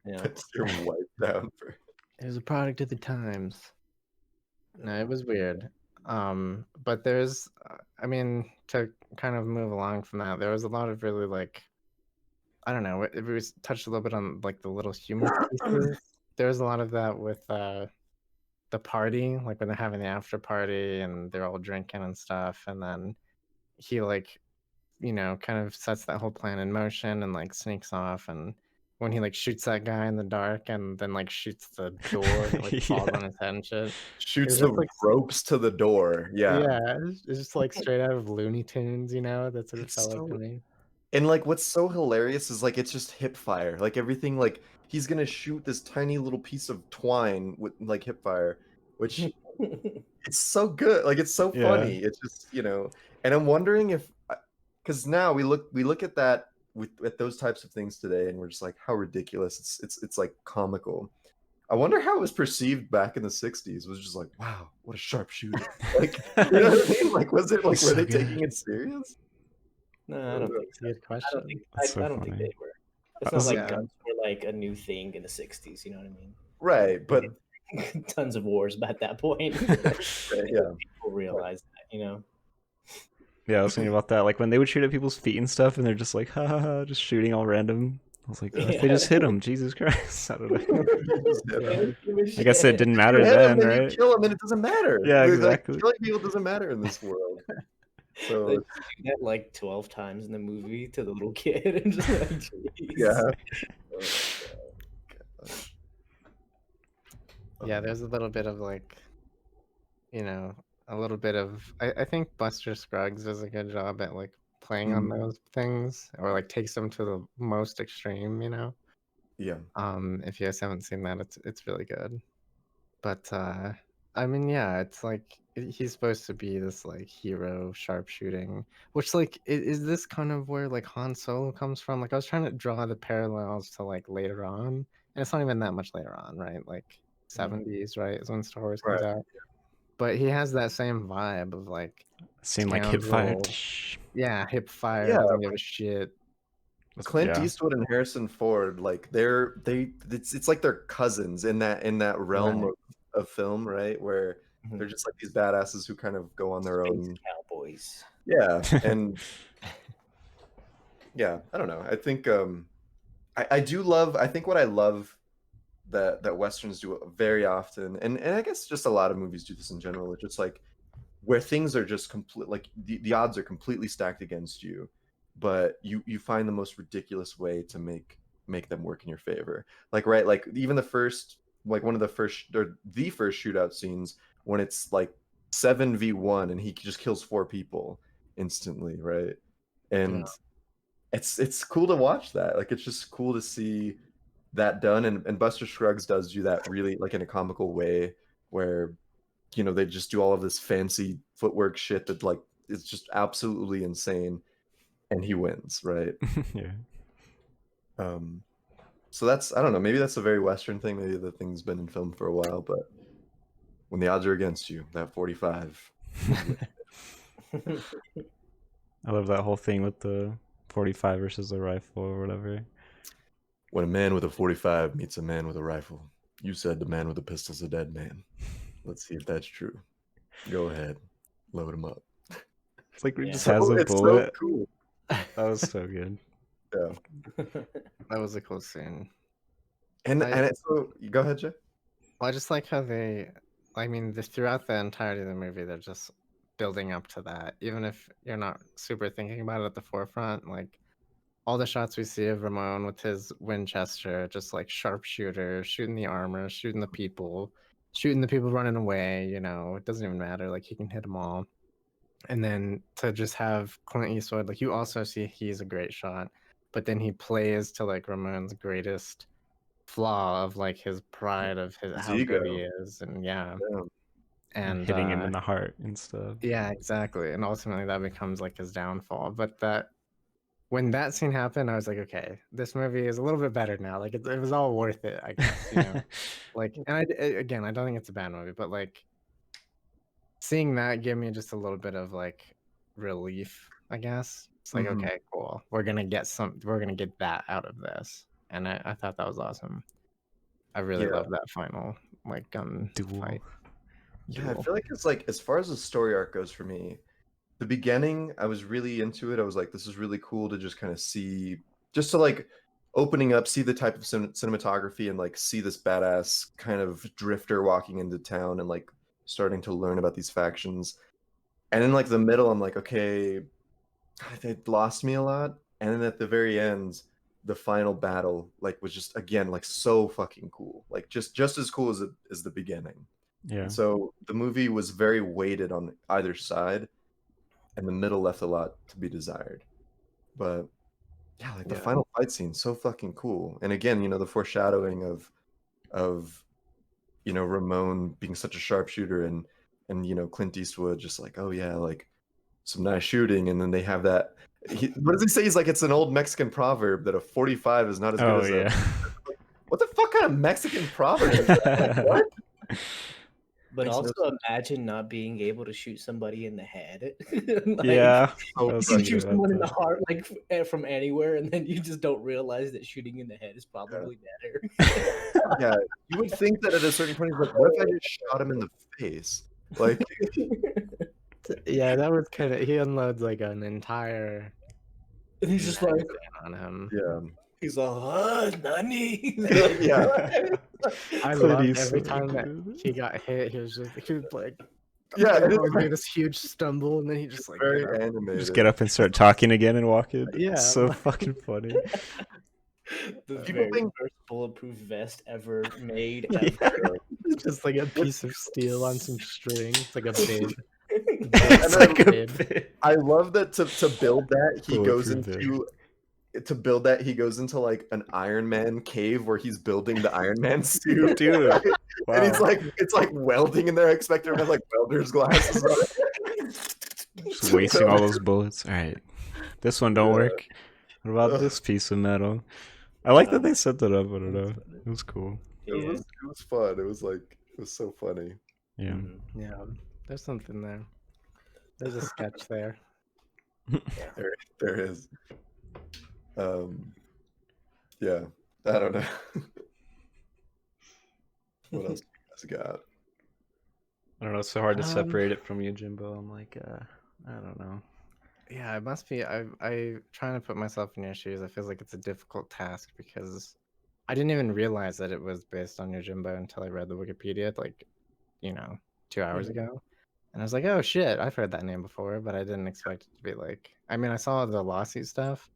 yeah, Puts your wife down for. It was a product of the times. No, it was weird. But there's, I mean, to kind of move along from that, there was a lot of really like, I don't know, we touched a little bit on like the little humor pieces. There was a lot of that with the party, like when they're having the after party and they're all drinking and stuff, and then he like, you know, kind of sets that whole plan in motion and like sneaks off, and when he like shoots that guy in the dark and then like shoots the door that like falls on his head and shit. Shoots It's the just, like, ropes to the door. Yeah. Yeah, it's just like straight out of Looney Tunes, you know. That sort of It's felt like so- to me. And like what's so hilarious is like it's just hip fire. Like everything, like he's gonna shoot this tiny little piece of twine with like hip fire, which it's so good. Like it's so Yeah. funny. It's just, and I'm wondering if, because now we look at that at those types of things today, and we're just like, how ridiculous. It's like comical. I wonder how it was perceived back in the '60s. It was just like, wow, what a sharp shooter. Like, you know what I mean? Like, was it like, He's were so they good. taking it serious? No, I don't think That's a so. good question. That's so I don't think funny. they were. It's I not was like like- guns were like a new thing in the '60s. You know what I mean? Right, but Tons of wars at that point. yeah. People realize that, Yeah, I was thinking about that. Like when they would shoot at people's feet and stuff, and they're just like, ha ha ha, just shooting all random. I was like, oh, if they just hit him, Jesus Christ. I don't know. I guess it didn't matter You hit then, him and you right? kill him, and it doesn't matter. Yeah, Like, exactly. killing people doesn't matter in this world. So They do that like 12 times in the movie to the little kid, and just like, jeez. yeah. Yeah, there's a little bit of like, a little bit of. I think Buster Scruggs does a good job at like playing on those things, or like takes them to the most extreme. Yeah. If you guys haven't seen that, it's really good. But I mean, yeah, it's like he's supposed to be this like hero sharpshooting, which like is this kind of where like Han Solo comes from? Like I was trying to draw the parallels to like later on, and it's not even that much later on, right? Like 70s, right, is when Star Wars comes Right. out. But he has that same vibe of like Same like hip fire. scoundrel. Yeah, hip fire, Yeah. doesn't give a shit. Clint Yeah. Eastwood and Harrison Ford, like it's like they're cousins in that realm Right. of film, right? Where they're just like these badasses who kind of go on their Space own. cowboys. Yeah, and yeah, I don't know. I think I do love. I think what I love that westerns do very often, and I guess just a lot of movies do this in general. It's just like where things are just complete, like the odds are completely stacked against you, but you find the most ridiculous way to make them work in your favor. Like right, like even the first, like one of the first or the first shootout scenes when it's like 7v1 and he just kills 4 people instantly, right? And it's cool to watch that. Like it's just cool to see that done, and Buster Scruggs does do that really like in a comical way where they just do all of this fancy footwork shit that like it's just absolutely insane, and he wins, right? Yeah. So that's, I don't know, maybe that's a very Western thing, maybe the thing's been in film for a while, but when the odds are against you, that 45. I love that whole thing with the 45 versus the rifle or whatever. When a man with a 45 meets a man with a rifle, you said the man with a pistol's a dead man. Let's see if that's true. Go ahead, load him up. It's like he Yeah. just has a It's so bullet. cool. That was so good. Yeah. That was a cool scene. And I- and it's so, go ahead, Jay. Well, I just like how throughout the entirety of the movie, they're just building up to that. Even if you're not super thinking about it at the forefront, like all the shots we see of Ramon with his Winchester, just like sharpshooter, shooting the armor, shooting the people running away, it doesn't even matter. Like he can hit them all. And then to just have Clint Eastwood, like you also see he's a great shot, but then he plays to like Ramon's greatest flaw of like his pride of His how good he ego. is, and yeah, Yeah. and hitting him in the heart and stuff. yeah, exactly, and ultimately that becomes like his downfall. But when that scene happened, I was like, okay, this movie is a little bit better now. Like it was all worth it, I guess. Like, and again, I don't think it's a bad movie, but like seeing that gave me just a little bit of like relief, I guess. It's like, Mhm. okay, cool. We're gonna get that out of this, and I thought that was awesome. I really Yeah. love that final like gun Duel. fight. Yeah, I Duel. feel like it's like, as far as the story arc goes for me, the beginning, I was really into it. I was like, this is really cool to just kind of see, just to like opening up, see the type of cinematography and like see this badass kind of drifter walking into town and like starting to learn about these factions. And in like the middle, I'm like, okay, they lost me a lot. And then at the very end, the final battle like was just again like so fucking cool, like just as cool as the beginning. Yeah. And so the movie was very weighted on either side, and the middle left a lot to be desired. But yeah, like the final fight scene, so fucking cool. And again, you know, the foreshadowing of you know, Ramon being such a sharpshooter and you know, Clint Eastwood just like, oh yeah, like some nice shooting, and then they have that. What does he say? He's like, it's an old Mexican proverb that a 45 is not as good Oh as yeah. what the fuck kind of Mexican proverb is that? Like, what? But Makes no also imagine not being able to shoot somebody in the head. Yeah. so I was You thinking can shoot about someone in the that. heart, like from anywhere, and then you just don't realize that shooting in the head is probably better. Yeah, you would think that at a certain point, he's like, what if I just shot him in the face? Like, Yeah, that was kind of. He unloads like an entire And he's just like, magazine on him. yeah, he's like, Nani? yeah, I Clint loved every Eastwood, time that dude. he got hit. He was like, yeah. And going it's through this huge stumble, and then he just like very get up. animated. Just get up and start talking again and walk in. Yeah. So fucking funny. The People very think- first bulletproof vest ever made. Yeah. Ever. Just like a piece of steel on some string. It's like a bid. It's then like a bid. bit. I love that to build that he goes Bulletproof into to build that he goes into like an Iron Man cave where he's building the Iron Man suit, Dude. right? Wow. And he's like, it's like welding in there. I expect him to have like welder's glasses on. Just wasting all those bullets. All right. This one don't Yeah. work. What about Ugh. this piece of metal? I like that they set that up. I don't know. It was cool. It was fun. It was like it was so funny. Yeah. Mhm. Yeah, there's something there. There's a sketch there. There is. Yeah, I don't know. What else you guys got? I don't know. It's so hard to separate it from Yojimbo. I'm like, I don't know. Yeah, it must be. I trying to put myself in your shoes. I feel like it's a difficult task because I didn't even realize that it was based on Yojimbo until I read the Wikipedia, like, 2 hours ago. And I was like, oh shit, I've heard that name before, but I didn't expect it to be like. I mean, I saw the lawsuit stuff,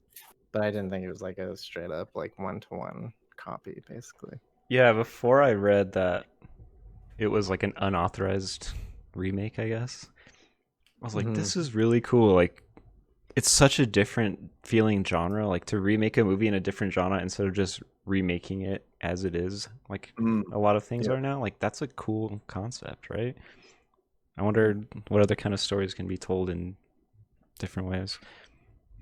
but I didn't think it was like a straight up like 1-to-1 copy, basically. Yeah, before I read that it was like an unauthorized remake, I guess. I was like, this is really cool. Like, it's such a different feeling genre. Like, to remake a movie in a different genre instead of just remaking it as it is, like a lot of things are now. Like, that's a cool concept, right? I wonder what other kind of stories can be told in different ways.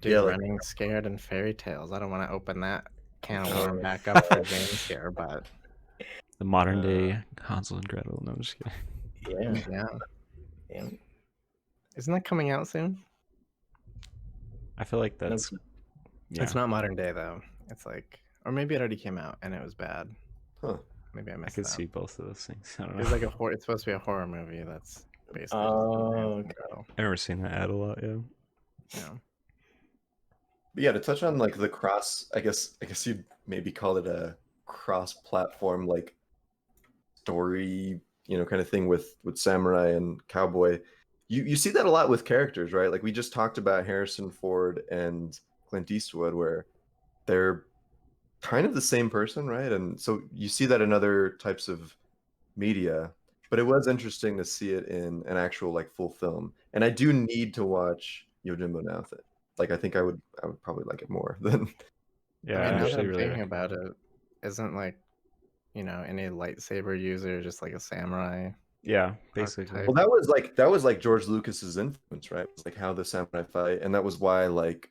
Dude, Yeah, like- running scared and fairy tales. I don't want to open that can of worm back up for James here, but The modern day Hansel and Gretel. No, I'm just kidding. yeah. Isn't that coming out soon? I feel like that's. Yeah. It's not modern day though. It's like, or maybe it already came out and it was bad. Huh. Maybe I I missed could that. see both of those things. I don't know. It's like it's supposed to be a horror movie that's basically. Okay. I've never seen that ad a lot. Yeah. Yeah. But yeah, to touch on like the cross, I guess you'd maybe call it a cross-platform like story, kind of thing with samurai and cowboy. You see that a lot with characters, right? Like we just talked about Harrison Ford and Clint Eastwood, where they're kind of the same person, right? And so you see that in other types of media. But it was interesting to see it in an actual like full film. And I do need to watch Yojimbo now. Like I think I would probably like it more than. Yeah, I mean, I now that actually I'm really thinking about it, isn't like, any lightsaber user just like a samurai? Yeah, basically. archetype? Well, that was like George Lucas's influence, right? It's like how the samurai fight, and that was why like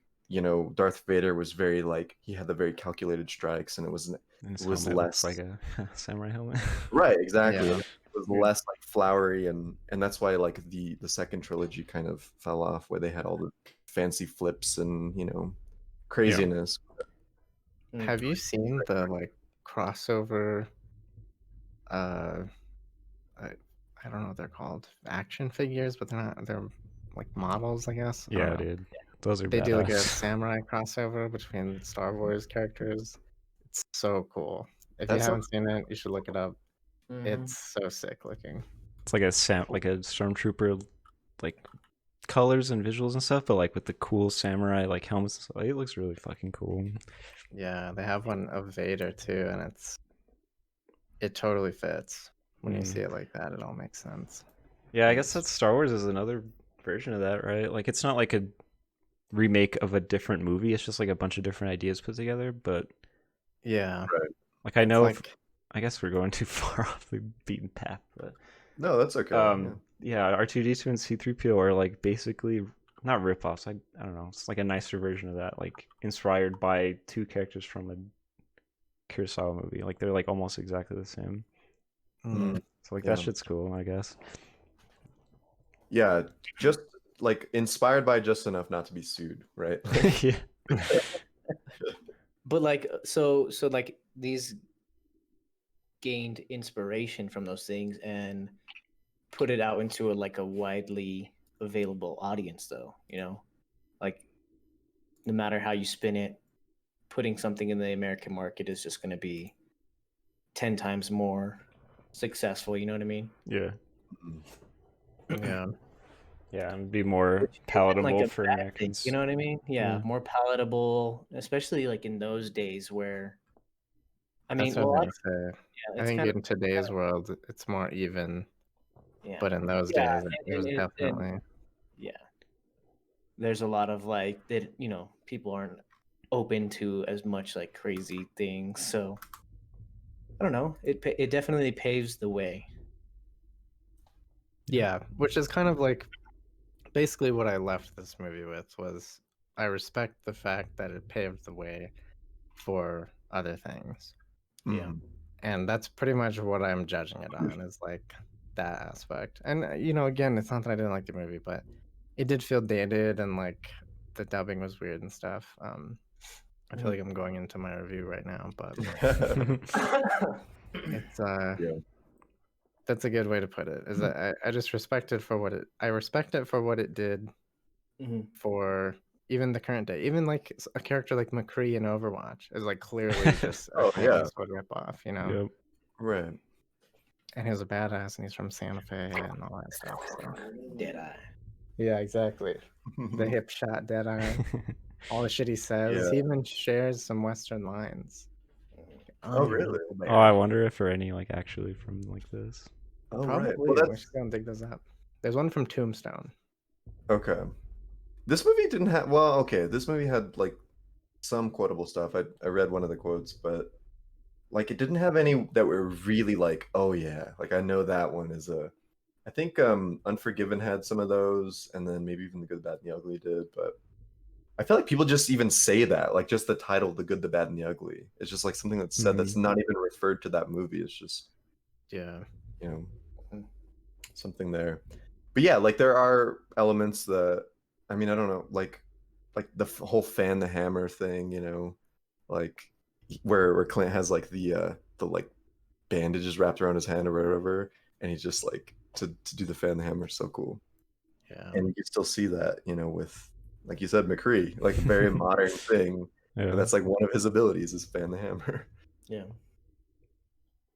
Darth Vader was very like he had the very calculated strikes, and it was And his was helmet looks less like a samurai helmet. right, exactly. Yeah. It was less like flowery, and that's why like the second trilogy kind of fell off, where they had all the fancy flips and craziness. Have you seen the like crossover? I don't know what they're called, action figures, but they're not. They're like models, I guess. I don't Yeah, know. dude. Those are They do like a badass. samurai crossover between Star Wars characters. It's so cool. If you That's haven't seen it, you should look it up. Mhm. It's so sick looking. It's like a stormtrooper, like colors and visuals and stuff, but like with the cool samurai like helmets and stuff. It looks really fucking cool. Yeah, they have one of Vader too, and it totally fits. When you see it like that, it all makes sense. Yeah, I guess that's Star Wars is another version of that, right? Like it's not like a remake of a different movie. It's just like a bunch of different ideas put together. But Yeah. like I It's know, like I guess we're going too far off the beaten path, but No, that's okay. yeah, R2D2 and C3PO are like basically not ripoffs. I don't know. It's like a nicer version of that, like inspired by two characters from a Kurosawa movie. Like they're like almost exactly the same. mm, So like Yeah. that shit's cool, I guess. Yeah, just like inspired by just enough not to be sued, right? Yeah. But like so like these gained inspiration from those things and put it out into like a widely available audience though, you know? Like no matter how you spin it, putting something in the American market is just going to be 10 times more successful, you know what I mean? Yeah. yeah. Yeah, and be more Which isn't, palatable a for bad thing, Americans. you know what I mean? Yeah, Yeah. more palatable, especially like in those days where I mean, That's what well, I say. yeah, I it's think kind in today's world, it's more even. yeah. But in those Yeah, days, it was definitely. yeah. There's a lot of like that, people aren't open to as much like crazy things. So I don't know. It definitely paves the way. Yeah, which is kind of like basically what I left this movie with was I respect the fact that it paved the way for other things. Yeah. And that's pretty much what I'm judging it on is like that aspect. And again, it's not that I didn't like the movie, but it did feel dated and like the dubbing was weird and stuff. I feel like I'm going into my review right now, but it's that's a good way to put it. Is that I just respect it for what it. I respect it for what it did for even the current day. Even like a character like McCree in Overwatch is like clearly just a Clint Eastwood ripoff, Yep. Right. And he was a badass, and he's from Santa Fe and all that stuff. So. Deadeye. Yeah, exactly. The hip shot, Deadeye. All the shit he says. Yeah. He even shares some Western lines. Oh, really? Oh, I wonder if there are any like actually from like this. Oh, Probably. right. Well, We that's should go and dig those up. There's one from Tombstone. okay. This movie didn't have. Well, okay. This movie had like some quotable stuff. I read one of the quotes, but like it didn't have any that were really like, oh yeah, like I know that one is a. I think Unforgiven had some of those, and then maybe even The Good, the Bad, and the Ugly did. But I feel like people just even say that, like just the title, The Good, the Bad, and the Ugly. It's just like something that's said that's not even referred to that movie. It's just Yeah. Something there. But yeah, like there are elements that I mean, I don't know, like the whole fan the hammer thing, like where Clint has like the like bandages wrapped around his hand or whatever, and he's just like to do the fan the hammer is so cool. Yeah. And you still see that, with like you said, McCree, like a very modern thing. Yeah. And that's like one of his abilities is fan the hammer. Yeah.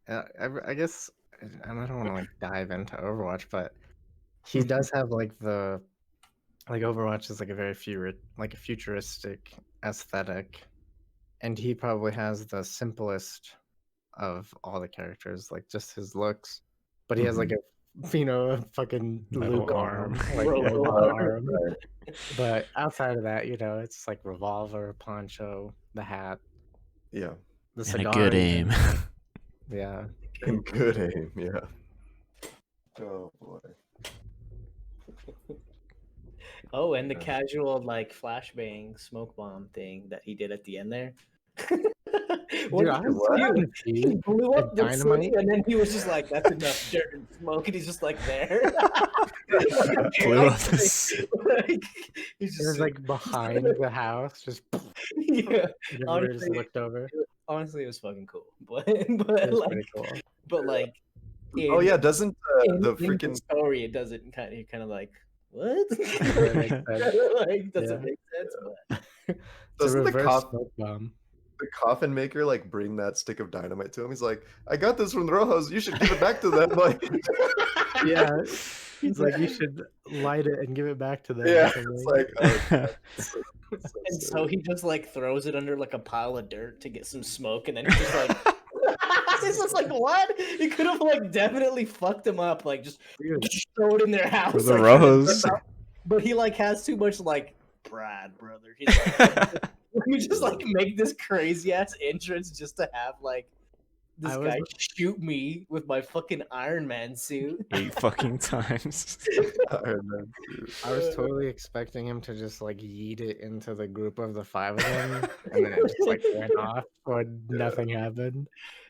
I guess I don't want to like dive into Overwatch, but he does have like Overwatch is like a very futuristic aesthetic, and he probably has the simplest of all the characters, like just his looks, but he has like a fucking Metal Luke arm, like Robo arm. But outside of that, it's like revolver, poncho, the hat, Yeah. the And cigar, a good aim. Yeah. And good aim, yeah. Oh boy. Oh, and the casual like flashbang smoke bomb thing that he did at the end there. Dude, I was so He confused. blew up the Dynamite? city, and then he was just like, "That's enough dirt and smoke," and he's just like there. Blew up the city. He's It was like behind the house, just yeah. everybody just looked over. Honestly, it was fucking cool, but It was like, pretty cool. but like, Oh yeah, doesn't in the the freaking story, it doesn't kind of like what? Doesn't make sense. like doesn't Yeah. make sense. But It's a doesn't the reverse smoke bomm. coffin maker like bring that stick of dynamite to him? He's like, I got this from the Rojos. You should give it back to them. Like, Yeah, he's like, you should light it and give it back to them. yeah, or something. it's like, oh, and so he just like throws it under like a pile of dirt to get some smoke, and then he's just like, he's just like, what? He could have like definitely fucked him up, like just throw it in their house. For the like, Rojos. But he like has too much like Brad, brother. He's like, let me just like make this crazy ass entrance just to have like this guy shoot me with my fucking Iron Man suit 8 fucking times. Iron Man suit. I was totally expecting him to just like yeet it into the group of the 5 of them, and then it just like went off, or nothing happened.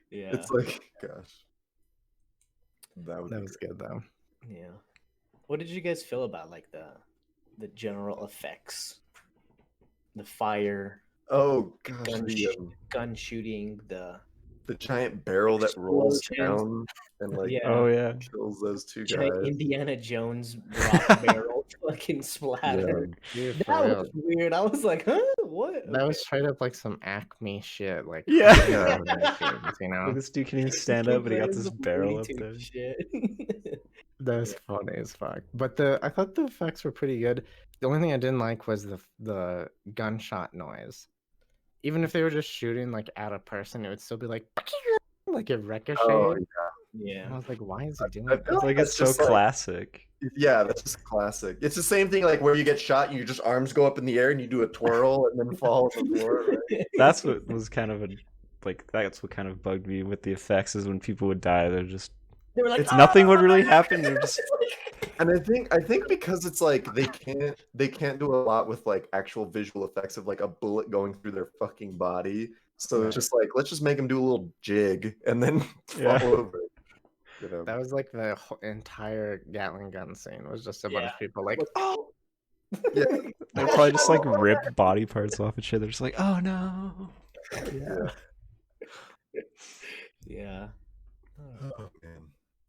Yeah, It's like, gosh, that would That be was great. good though. yeah. What did you guys feel about like the general effects, the fire, Oh gosh, gun shooting, the giant barrel that rolls explosions. down and like Yeah. Oh yeah. kills those 2 giant guys. Indiana Jones rock barrel fucking splatter. Dude, for That real. was weird. I was like, huh? What? That was straight up like some Acme shit. Like, Yeah. yeah, you know, Like, this dude can even stand up, but he got That was this some barrel Looney up Tunes there. Shit. that was funny as fuck. But I thought the effects were pretty good. The only thing I didn't like was the gunshot noise. Even if they were just shooting like at a person, it would still be like it ricocheted. Oh Yeah. And I was like, why is he doing I that? feel It's like that's it's so just, like- classic. yeah, that's just classic. It's the same thing like where you get shot and your just arms go up in the air and you do a twirl and then fall on the floor. Right? That's what was kind of that's what kind of bugged me with the effects, is when people would die, they're just They were like, It's nothing would really happen. They're just And I think because it's like they can't do a lot with like actual visual effects of like a bullet going through their fucking body. So it's just like, let's just make them do a little jig and then Yeah. fall over. You know? That was like the entire Gatling gun scene was just a bunch Yeah. of people like, oh. Yeah. they probably just like rip body parts off and shit. They're just like, oh no. yeah. Yeah. Oh man.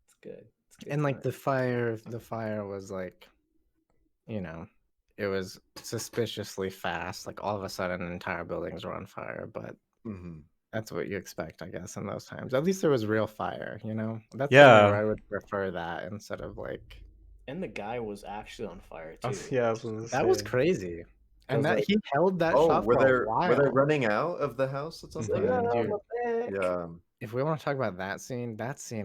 It's good. It's good And like time. the fire was like, you know, it was suspiciously fast. Like all of a sudden, entire buildings were on fire. But Mm-hmm. that's what you expect, I guess, in those times. At least there was real fire, you know. That's Yeah. where I would prefer that instead of like And the guy was actually on fire too. Yeah, I was gonna that was say. crazy. And was that like, he held that Oh, shot were for a while. they running out of the house? That's Like, something. Mhm. "Oh, Dude. my back." Yeah. If we want to talk about that scene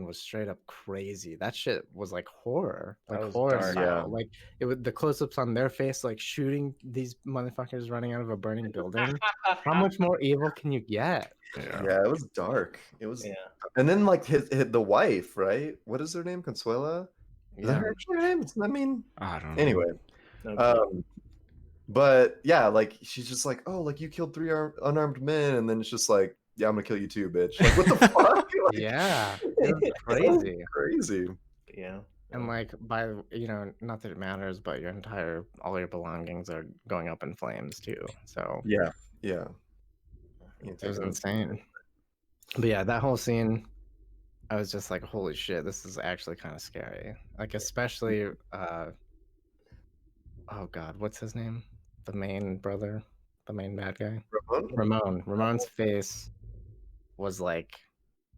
was straight up crazy. That shit was like horror, That like was horror dark. style. Yeah. Like it was the close-ups on their face, like shooting these motherfuckers running out of a burning building. How much more evil can you get? Yeah, it was dark. It was, Yeah. and then like his the wife, right? What is her name? Consuela. Is that Yeah. her actual name? I mean, I don't know. anyway. Okay. But yeah, like she's just like, oh, like you killed 3 unarmed men, and then it's just like, yeah, I'm gonna kill you too, bitch. Like, what the fuck? Like, Yeah, it was crazy. crazy. Yeah. And like by not that it matters, but all your belongings are going up in flames too. So Yeah, yeah. it was insane. But yeah, that whole scene, I was just like, holy shit, this is actually kind of scary. Like especially oh god, what's his name? The main brother, the main bad guy. Ramon? Ramon's face was like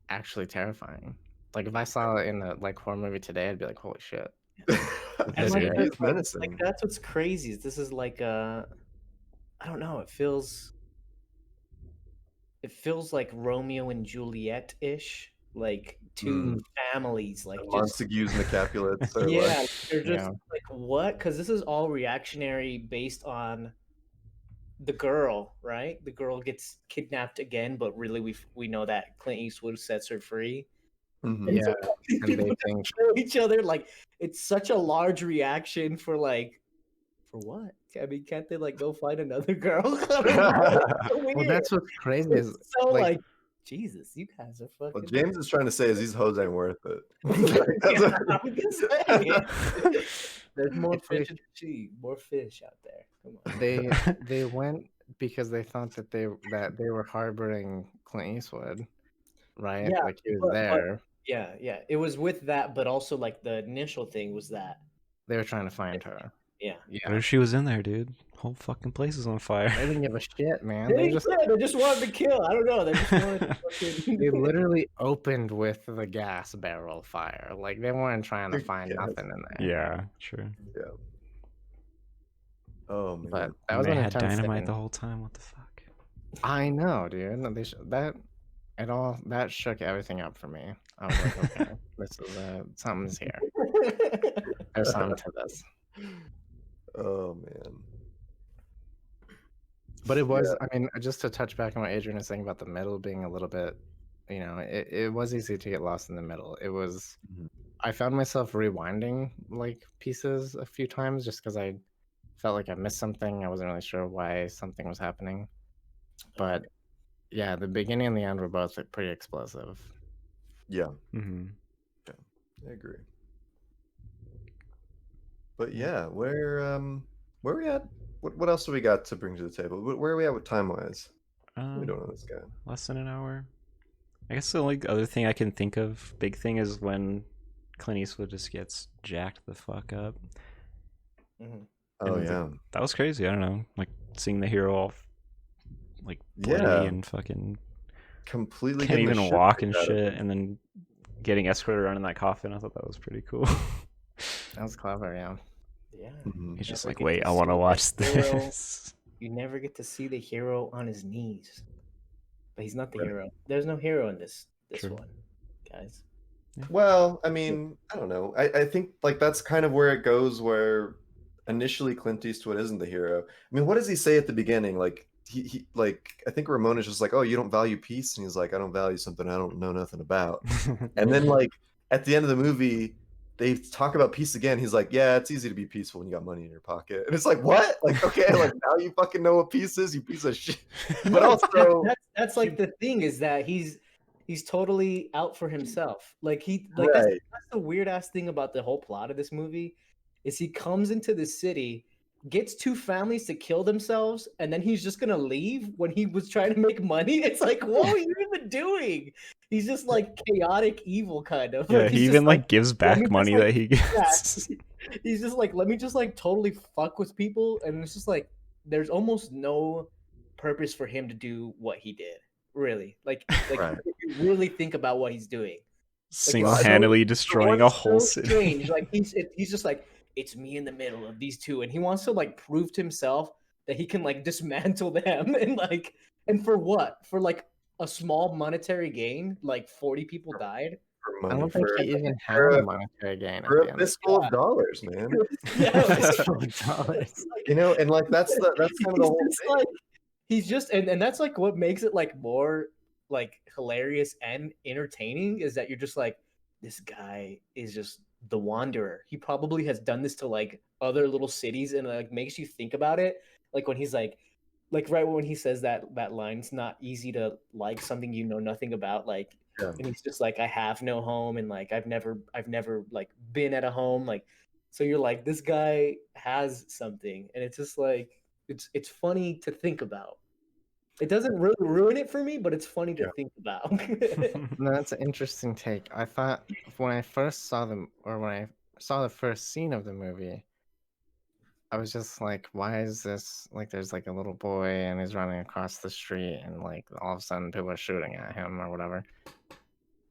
actually terrifying. Like if I saw it in a like horror movie today, I'd be like, holy shit. And That's like, good. He's menacing. like that's what's crazy. Is this is like I don't know. It feels like Romeo and Juliet ish, like two families, like The just Montagues and the Capulets. Are yeah, like, they're just Yeah. like what? Because this is all reactionary based on the girl, right? The girl gets kidnapped again, but really we know that Clint Eastwood sets her free. mhm. And Yeah, so these and people they just think kill each other. Like it's such a large reaction for what? I mean, can't they like go find another girl? I don't know. It's so well, weird. that's what's crazy is It's so like- like Jesus, you guys are fucking. What James is trying to say is these hoes ain't worth it. That's Yeah, what- I'm just saying. There's more It's like- fish in the sea, more fish out there. Come on. they went because they thought that they were harboring Clint Eastwood, right? Yeah, Like he was but- there. Yeah. It was with that, but also like the initial thing was that. They were trying to find her. Yeah. What Yeah, if she was in there, dude? Whole fucking place is on fire. they didn't give a shit, man. They They just wanted to kill. I don't know. They just wanted to fucking. they literally opened with the gas barrel fire. Like they weren't trying to The find gas- nothing in there. Yeah, true. Oh man. But that And was they an had intense dynamite scene. the whole time. What the fuck? I know, dude. That shook everything up for me. I was like, okay, this is something's here. There's something to this. Oh man. But it was, I mean, just to touch back on what Adrian was saying about the middle being a little bit, it was easy to get lost in the middle. It was, I found myself rewinding like pieces a few times just because I felt like I missed something. I wasn't really sure why something was happening. But yeah, the beginning and the end were both like, pretty explosive. Yeah. Mm-hmm. I agree. But yeah, where we at? What else do we got to bring to the table? Where are we at with time wise? We don't know this guy. Less than an hour. I guess the only other thing I can think of, big thing, is when Clint Eastwood just gets jacked the fuck up. Oh And yeah, that was crazy. I don't know, like seeing the hero all like bloody and fucking completely can't getting the even shit walk kicked and out of shit, him. and then getting escorted around in that coffin. I thought that was pretty cool. That was clever, yeah. Yeah. He's just Never like, get wait, to I want to see the watch hero. this. You never get to see the hero on his knees, but he's not the Right. hero. There's no hero in this True. one, guys. Well, I mean, I don't know. I think like that's kind of where it goes, where initially Clint Eastwood isn't the hero. I mean, what does he say at the beginning? Like he like I think Ramon is just like, oh, you don't value peace, and he's like, I don't value something I don't know nothing about. And then like at the end of the movie, they talk about peace again. He's like, yeah, it's easy to be peaceful when you got money in your pocket. And it's like, what? Like, okay, like now you fucking know what peace is, you piece of shit. But also, that's like the thing is that he's totally out for himself. Like that's the weird ass thing about the whole plot of this movie is he comes into the city, gets two families to kill themselves, and then he's just gonna leave when he was trying to make money. It's like, what are you even doing? He's just like chaotic evil kind of. Yeah, Like, he he's even just like gives back money that he gets. He's just like, let me just like totally fuck with people, and it's just like there's almost no purpose for him to do what he did. Really, like if you really think about what he's doing, Single-handedly destroying a whole city. Strange. Like he's just like, it's me in the middle of these two, and he wants to like prove to himself that he can like dismantle them, and for what? For like a small monetary gain, like 40 people died. I don't think he even had a monetary gain. For a fistful of dollars, man. Fistful of dollars. You know, and like that's kind of the whole thing. Like, he's just and that's like what makes it like more like hilarious and entertaining is that you're just like, this guy is just the wanderer. He probably has done this to like other little cities, and like makes you think about it. Like when he's like right when he says that line, it's not easy to like something you know nothing about, like and he's just like, I have no home, and like I've never like been at a home, like, so you're like, this guy has something, and it's just like it's funny to think about. It doesn't really ruin it for me, but it's funny to think about. No, that's an interesting take. I thought when I first saw them, or when I saw the first scene of the movie, I was just like, why is this like there's like a little boy and he's running across the street and like all of a sudden people are shooting at him or whatever.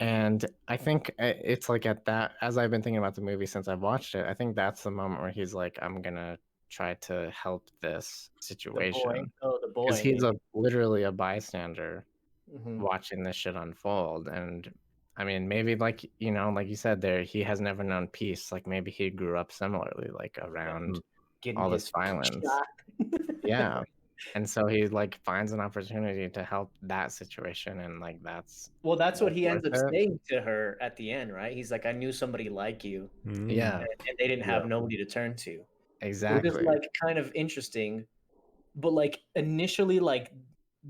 And I think it's like at that, as I've been thinking about the movie since I've watched it, I think that's the moment where he's like, I'm gonna try to help this situation. The boy. Because he's literally a bystander watching this shit unfold. And I mean, maybe like, like you said there, he has never known peace. Like maybe he grew up similarly, like around all this violence. Yeah. And so he like finds an opportunity to help that situation, and like that's what he ends up saying to her at the end, right? He's like, I knew somebody like you. Yeah. And they didn't have nobody to turn to. Exactly. Which is like kind of interesting. But like initially, like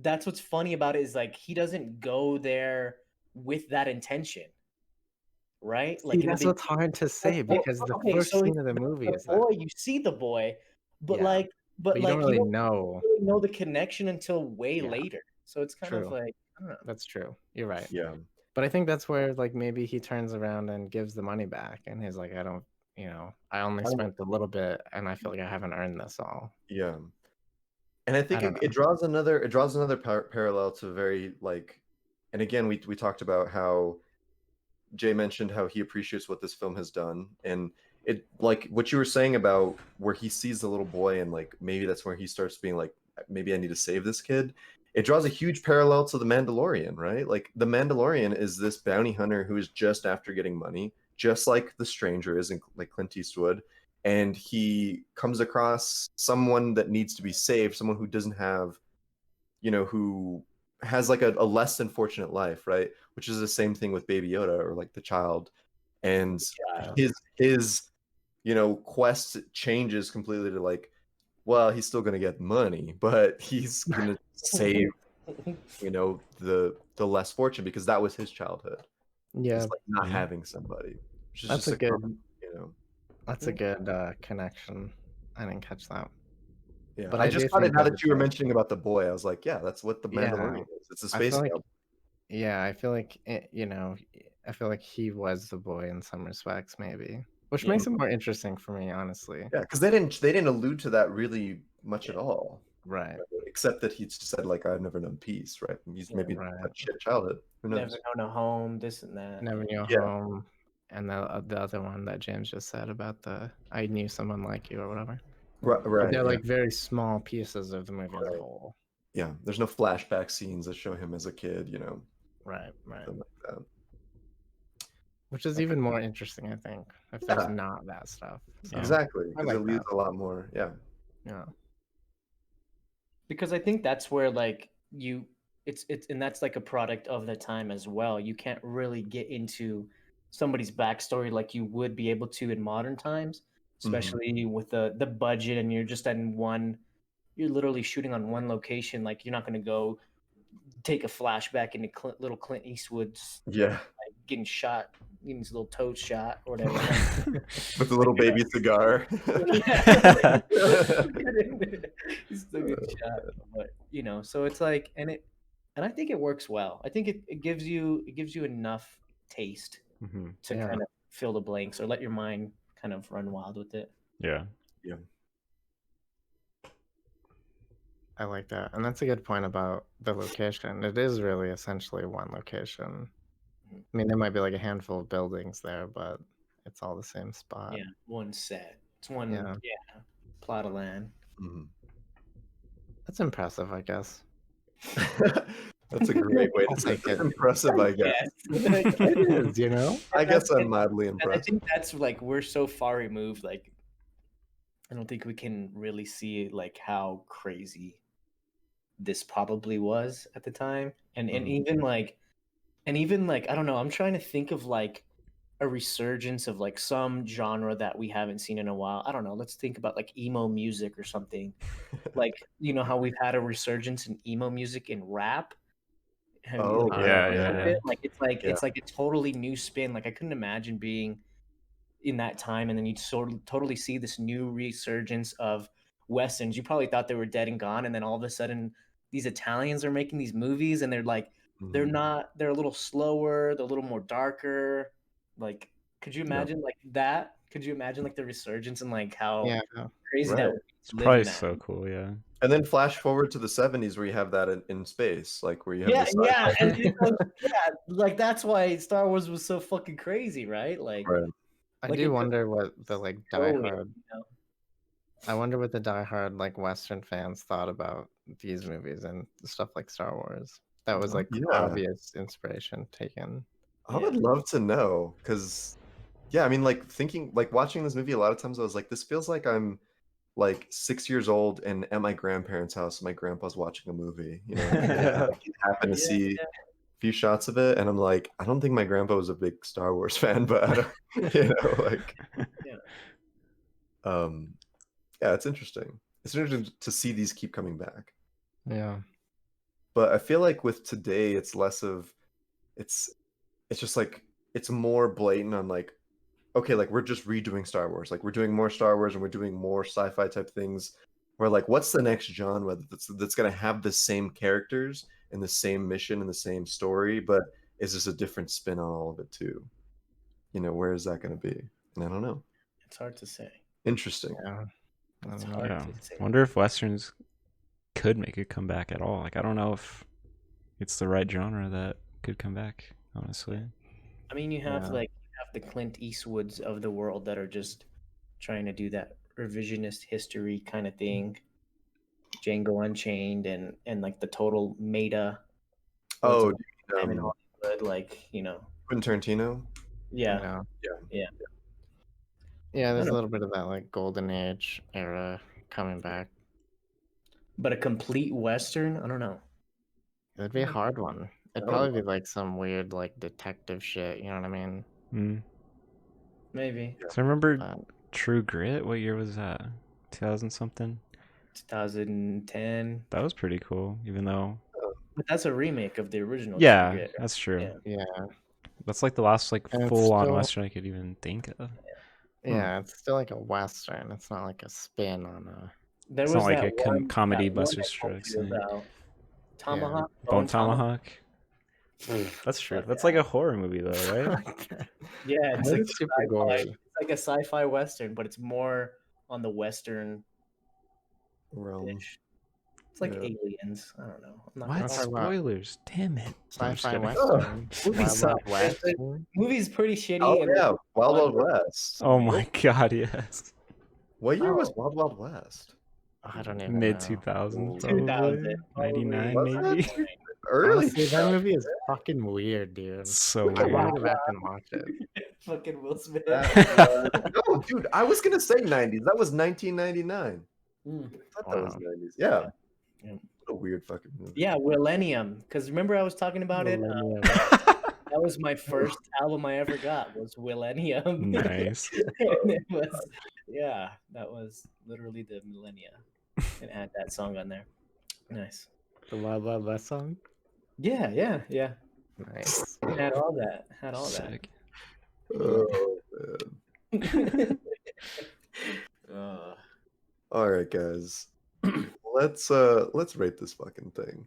that's what's funny about it is like he doesn't go there with that intention. Right? Like that's what's hard to say, because the first scene of the movie is boy, you see the boy, but like but you don't really know the connection until way later. So it's kind of like, I don't know. That's true. You're right. Yeah. But I think that's where like maybe he turns around and gives the money back, and he's like, I don't, I only spent a little bit, and I feel like I haven't earned this all. Yeah. And I think it draws another parallel to very like, and again we talked about how Jay mentioned how he appreciates what this film has done, and it like what you were saying about where he sees the little boy and like maybe that's where he starts being like, maybe I need to save this kid. It draws a huge parallel to the Mandalorian, right? Like the Mandalorian is this bounty hunter who is just after getting money, just like the stranger is in like Clint Eastwood, and he comes across someone that needs to be saved, someone who doesn't have who has like a less than fortunate life, right? Which is the same thing with Baby Yoda or like the child, and Child. his quest changes completely to like, well, he's still gonna get money, but he's gonna save the less fortunate because that was his childhood. Yeah, It's like not Mhm. having somebody, which is that's just a good. That's a Yeah. good connection. I didn't catch that. Yeah, But I I just do thought it think now that that you were it's mentioning about the boy. I was like, yeah, that's what the Yeah, Mandalorian is. It's a I feel space like cowboy. yeah, I feel like I feel like he was the boy in some respects, maybe, which Yeah. makes it more interesting for me, honestly. Yeah, because they didn't allude to that really much at all, Right, except that he just said like, I've never known peace, right? And he's Yeah, maybe right. had a shit childhood. Who knows? Never known a home, this and that. Never knew a Yeah. home, and the other one that James just said about the I knew someone like you or whatever. Right, But right. they're Yeah. like very small pieces of the movie as a Right. whole. Yeah. There's no flashback scenes that show him as a kid, Right, something like that. which is even more interesting, I think, if there's Yeah. not that stuff. So, Exactly, I because it like leaves that. a lot more. Yeah. Yeah, Because I think that's where like it's and that's like a product of the time as well. You can't really get into somebody's backstory like you would be able to in modern times, especially with the budget and you're just in one you're literally shooting on one location. Like you're not going to go take a flashback into little Clint Eastwood's Yeah. like, getting shot, getting his little toes shot or whatever. With the little baby cigar. Yeah. He's still getting shot, but so it's like, and I think it works well. I think it gives you enough taste Mhm. to Yeah. kind of fill the blanks or let your mind kind of run wild with it. Yeah. Yeah. I like that, and that's a good point about the location. It is really essentially one location. I mean, there might be like a handful of buildings there, but it's all the same spot. Yeah, one set. It's one Yeah. plot of land. Mhm. That's impressive, I guess. That's a great way I'll to say it. take That's it. impressive, I guess. It is, you know? I guess I'm And mildly I impressed. think that's like we're so far removed. Like, I don't think we can really see like how crazy this probably was at the time, and Mhm. even like I don't know. I'm trying to think of like a resurgence of like some genre that we haven't seen in a while. I don't know. Let's think about like emo music or something. Like how we've had a resurgence in emo music in rap. Have you Oh, like yeah, heard yeah, of yeah. it? Like Yeah. it's like a totally new spin. Like I couldn't imagine being in that time, and then you'd sort of totally see this new resurgence of westerns. You probably thought they were dead and gone, and then all of a sudden, these Italians are making these movies, and they're like, they're Mhm. not. They're a little slower. They're a little more darker. Like, could you imagine like that? Could you imagine like the resurgence and like how Yeah. crazy that Right. would be It's to live probably in that? so cool. Yeah. And then flash forward to the 70s where you have that in space, like where you have Yeah, this yeah, and it's like, yeah, like that's why Star Wars was so fucking crazy, right? Like, Right. I like do it wonder what the like totally, diehard I wonder what the diehard like Western fans thought about these movies and stuff like Star Wars. That was like Yeah. obvious inspiration taken. I would love to know because, yeah, I mean, like thinking, like watching this movie, a lot of times I was like, this feels like I'm like 6 years old and at my grandparents' house. My grandpa's watching a movie, like you happen to Yeah, see a few shots of it, and I'm like, I don't think my grandpa was a big Star Wars fan, but I don't, like, yeah. yeah, it's interesting. It's interesting to see these keep coming back. Yeah. But I feel like with today, it's less of it's it's just like it's more blatant on like, okay, like we're just redoing Star Wars. Like we're doing more Star Wars and we're doing more sci-fi type things. We're like, what's the next genre that's gonna have the same characters and the same mission and the same story, but is this a different spin on all of it too? Where is that gonna be? And I don't know. It's hard to say. Interesting. Yeah. I It's don't know. hard Yeah. to say. Wonder if westerns could make a comeback at all. Like I don't know if it's the right genre that could come back. Honestly. I mean, you have Yeah. the Clint Eastwoods of the world that are just trying to do that revisionist history kind of thing. Django Unchained and like the total meta. Once Oh, upon a time in Hollywood, like Quentin Tarantino. yeah, Yeah. Yeah. Yeah, there's I a don't- little bit of that like golden age era coming back. but a complete western. I don't know. It'd be a hard one. It'd probably be like some weird like detective shit. You know what I mean? Mm. Maybe So I remember But True Grit. What year was that? 2000 something. 2010. That was pretty cool, even though. But that's a remake of the original. Yeah, True Grit, right? that's true. Yeah. yeah, That's like the last like and it's full-on still western I could even think of. yeah, it's still like a western. It's not like a spin on a. There It's was not like that a one comedy that one Buster I told Scruggs you thing. about. Tomahawk. Bone Tomahawk. That's true. That's like Yeah. a horror movie though, right? Yeah, it's like It's super sci-fi. gory. It's like a sci-fi western, but it's more on the western Realm. ish. It's like Yeah. aliens. I don't know. I'm not What? gonna talk about Spoilers. Damn it. I'm just Sci-fi kidding. western. Movie Wild sucks. Wild West. The movie's pretty shitty. Oh and yeah, Wild fun, Wild but West. Oh my god, yes. What year was Oh. Wild Wild West? I don't even Mid know. 2000s, 2000, probably. probably. 99 Was maybe. that early? Honestly, that movie is fucking weird, dude. So I weird. want to go back and watch it. Fucking Will Smith. No, dude, I was gonna say 90s. That was 1999. Mm. I thought that was Wow. 90s. Yeah. Yeah. What a weird fucking movie. Yeah, Millennium. Because remember I was talking about it. Millennium. That was my first album I ever got. Was Millennium. Nice. And it was, yeah, that was literally the Millennia, and add that song on there. Nice. The Wild Wild West song. Yeah, yeah, yeah. Nice. Had all that. Had all Sick. Oh, man. that. uh, All right, guys. Let's rate this fucking thing.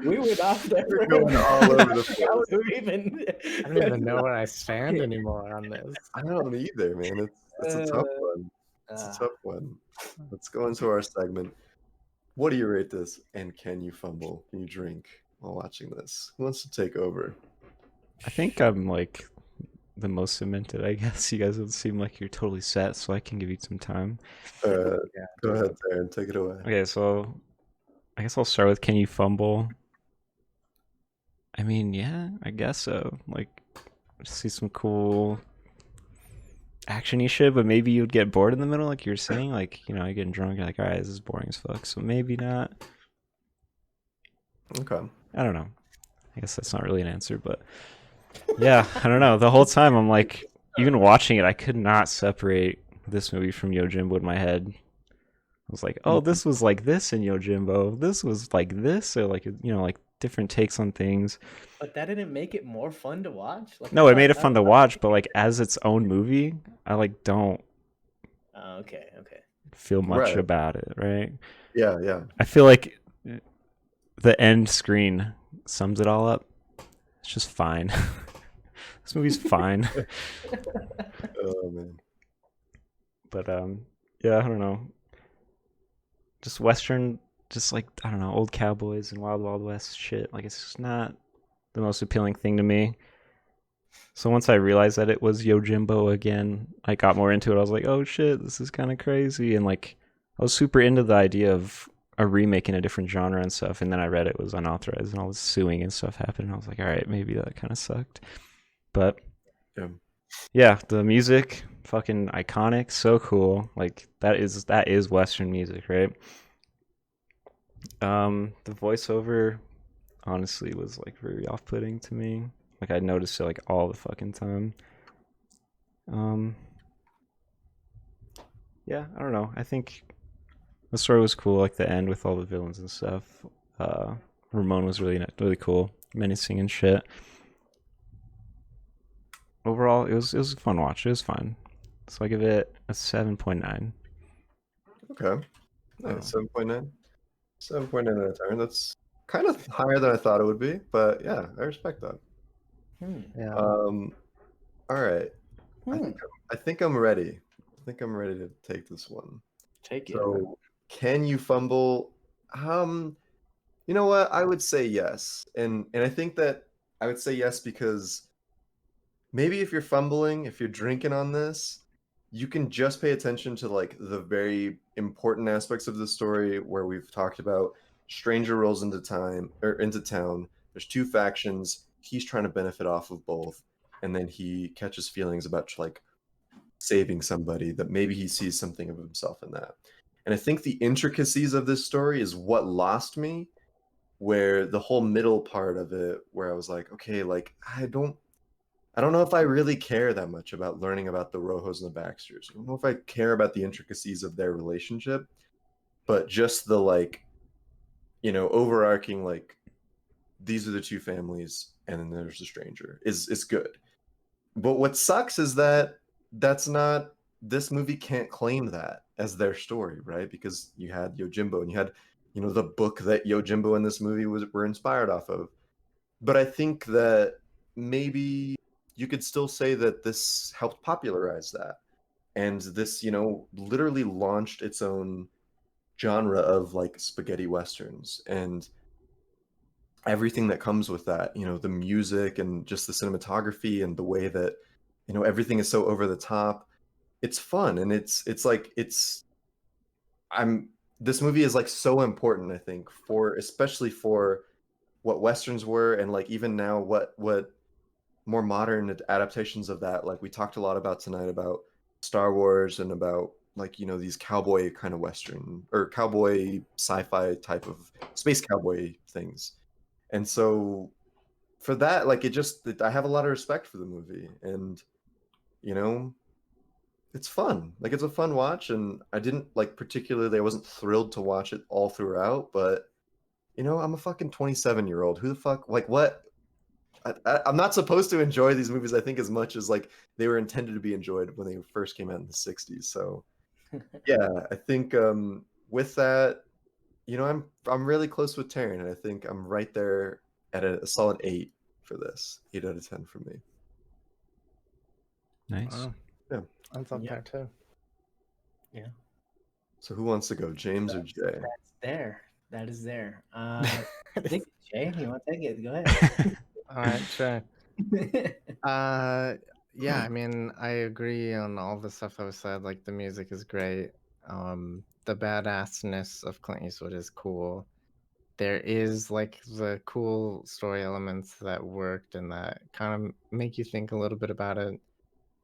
we went off there. We're going all over the place. How do we even? I don't even know where I stand anymore on this. I don't either, man. It's a tough one. It's a tough one. Let's go into our segment. What do you rate this? And can you fumble? Can you drink while watching this? Who wants to take over? I think I'm like the most cemented, I guess. You guys would seem like you're totally set, so I can give you some time. Go ahead, Darren. Take it away. Okay, so I guess I'll start with can you fumble? I mean, yeah, I guess so. Like, see some cool action-y shit, but maybe you'd get bored in the middle, like you were saying. Like, you know, you're getting drunk, you're like, all right, this is boring as fuck. So maybe not. Okay. I don't know. I guess that's not really an answer, but yeah, I don't know. The whole time I'm like, even watching it, I could not separate this movie from Yojimbo in my head. I was like, oh, this was like this in Yojimbo. This was like this, or like, you know, like different takes on things. But that didn't make it more fun to watch. Like, No, I it made it thought fun that to was- watch, but like as its own movie, I like don't Oh, okay, okay. feel much Right. about it, right? Yeah, yeah. I feel like the end screen sums it all up. It's just fine. This movie's fine. Oh man. But yeah, I don't know. Just Western, just like, I don't know, old cowboys and Wild Wild West shit. Like, it's just not the most appealing thing to me. So once I realized that it was Yojimbo again, I got more into it. I was like, oh shit, this is kind of crazy. And like, I was super into the idea of a remake in a different genre and stuff. And then I read it was unauthorized and all this suing and stuff happened. And I was like, all right, maybe that kind of sucked. But yeah, the music, fucking iconic, so cool. Like that is Western music, right? The voiceover honestly was like very off-putting to me. Like I noticed it like all the fucking time. Yeah, I don't know. I think the story was cool, like the end with all the villains and stuff. Ramon was really cool, menacing and shit. Overall, it was a fun watch. It was fun. So I give it a 7.9. Okay. Nice. 7.9. 7.9 out of 10. That's kind of higher than I thought it would be, but yeah, I respect that. Yeah. All right. I think I'm ready. I think I'm ready to take this one. Take it. So, can you fumble? You know what? I would say yes. And I think that I would say yes because maybe if you're fumbling, if you're drinking on this, you can just pay attention to like the very important aspects of the story where we've talked about stranger rolls into town. There's two factions. He's trying to benefit off of both, and then he catches feelings about like saving somebody that maybe he sees something of himself in that. And I think the intricacies of this story is what lost me where the whole middle part of it, where I was like, okay, like I don't know if I really care that much about learning about the Rojos and the Baxters. I don't know if I care about the intricacies of their relationship, but just the like, overarching like these are the two families and then there's a stranger is good. But what sucks is that that's not this movie can't claim that as their story, right? Because you had Yojimbo and you had, the book that Yojimbo in this movie were inspired off of. But I think that maybe you could still say that this helped popularize that. And this, literally launched its own genre of like spaghetti westerns and everything that comes with that, the music and just the cinematography and the way that, everything is so over the top. It's fun and it's like I'm this movie is like so important, I think, for especially for what westerns were and like even now what more modern adaptations of that, like we talked a lot about tonight about Star Wars and about like these cowboy kind of western or cowboy sci-fi type of space cowboy things. And so for that, like I have a lot of respect for the movie and you know it's fun. Like it's a fun watch and I didn't like particularly I wasn't thrilled to watch it all throughout, but I'm a fucking 27-year-old. Who the fuck like what I'm not supposed to enjoy these movies, I think, as much as like they were intended to be enjoyed when they first came out in the 60s. So yeah, I think with that, I'm really close with Taryn, and I think I'm right there at a solid 8 for this. 8 out of 10 for me. Nice. Wow. Yeah. That's up there too. Yeah. So who wants to go, James or Jay? That's there. That is there. Take it, Jay. You want to take it? Go ahead. All right, sure. Yeah, I mean, I agree on all the stuff that was said. Like the music is great. The badassness of Clint Eastwood is cool. There is like the cool story elements that worked and that kind of make you think a little bit about it.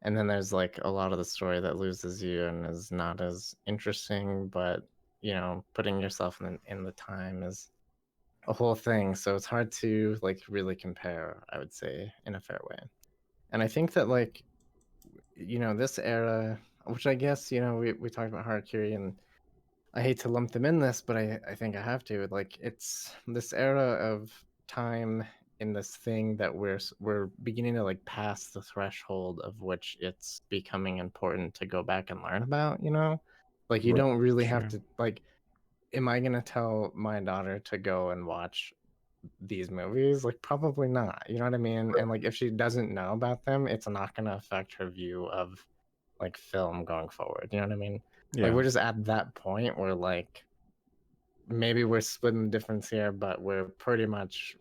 And then there's like a lot of the story that loses you and is not as interesting, but putting yourself in the time is a whole thing. So it's hard to like really compare, I would say, in a fair way. And I think that like, this era, which I guess, we talked about Harakiri and I hate to lump them in this, but I think I have to. Like it's this era of time in this thing that we're beginning to like pass the threshold of which it's becoming important to go back and learn about, Like you Right, don't really have sure. to like am I gonna tell my daughter to go and watch these movies? Like probably not. You know what I mean? And like if she doesn't know about them, it's not gonna affect her view of like film going forward. You know what I mean? Like Yeah. we're just at that point where like maybe we're splitting the difference here, but we're pretty much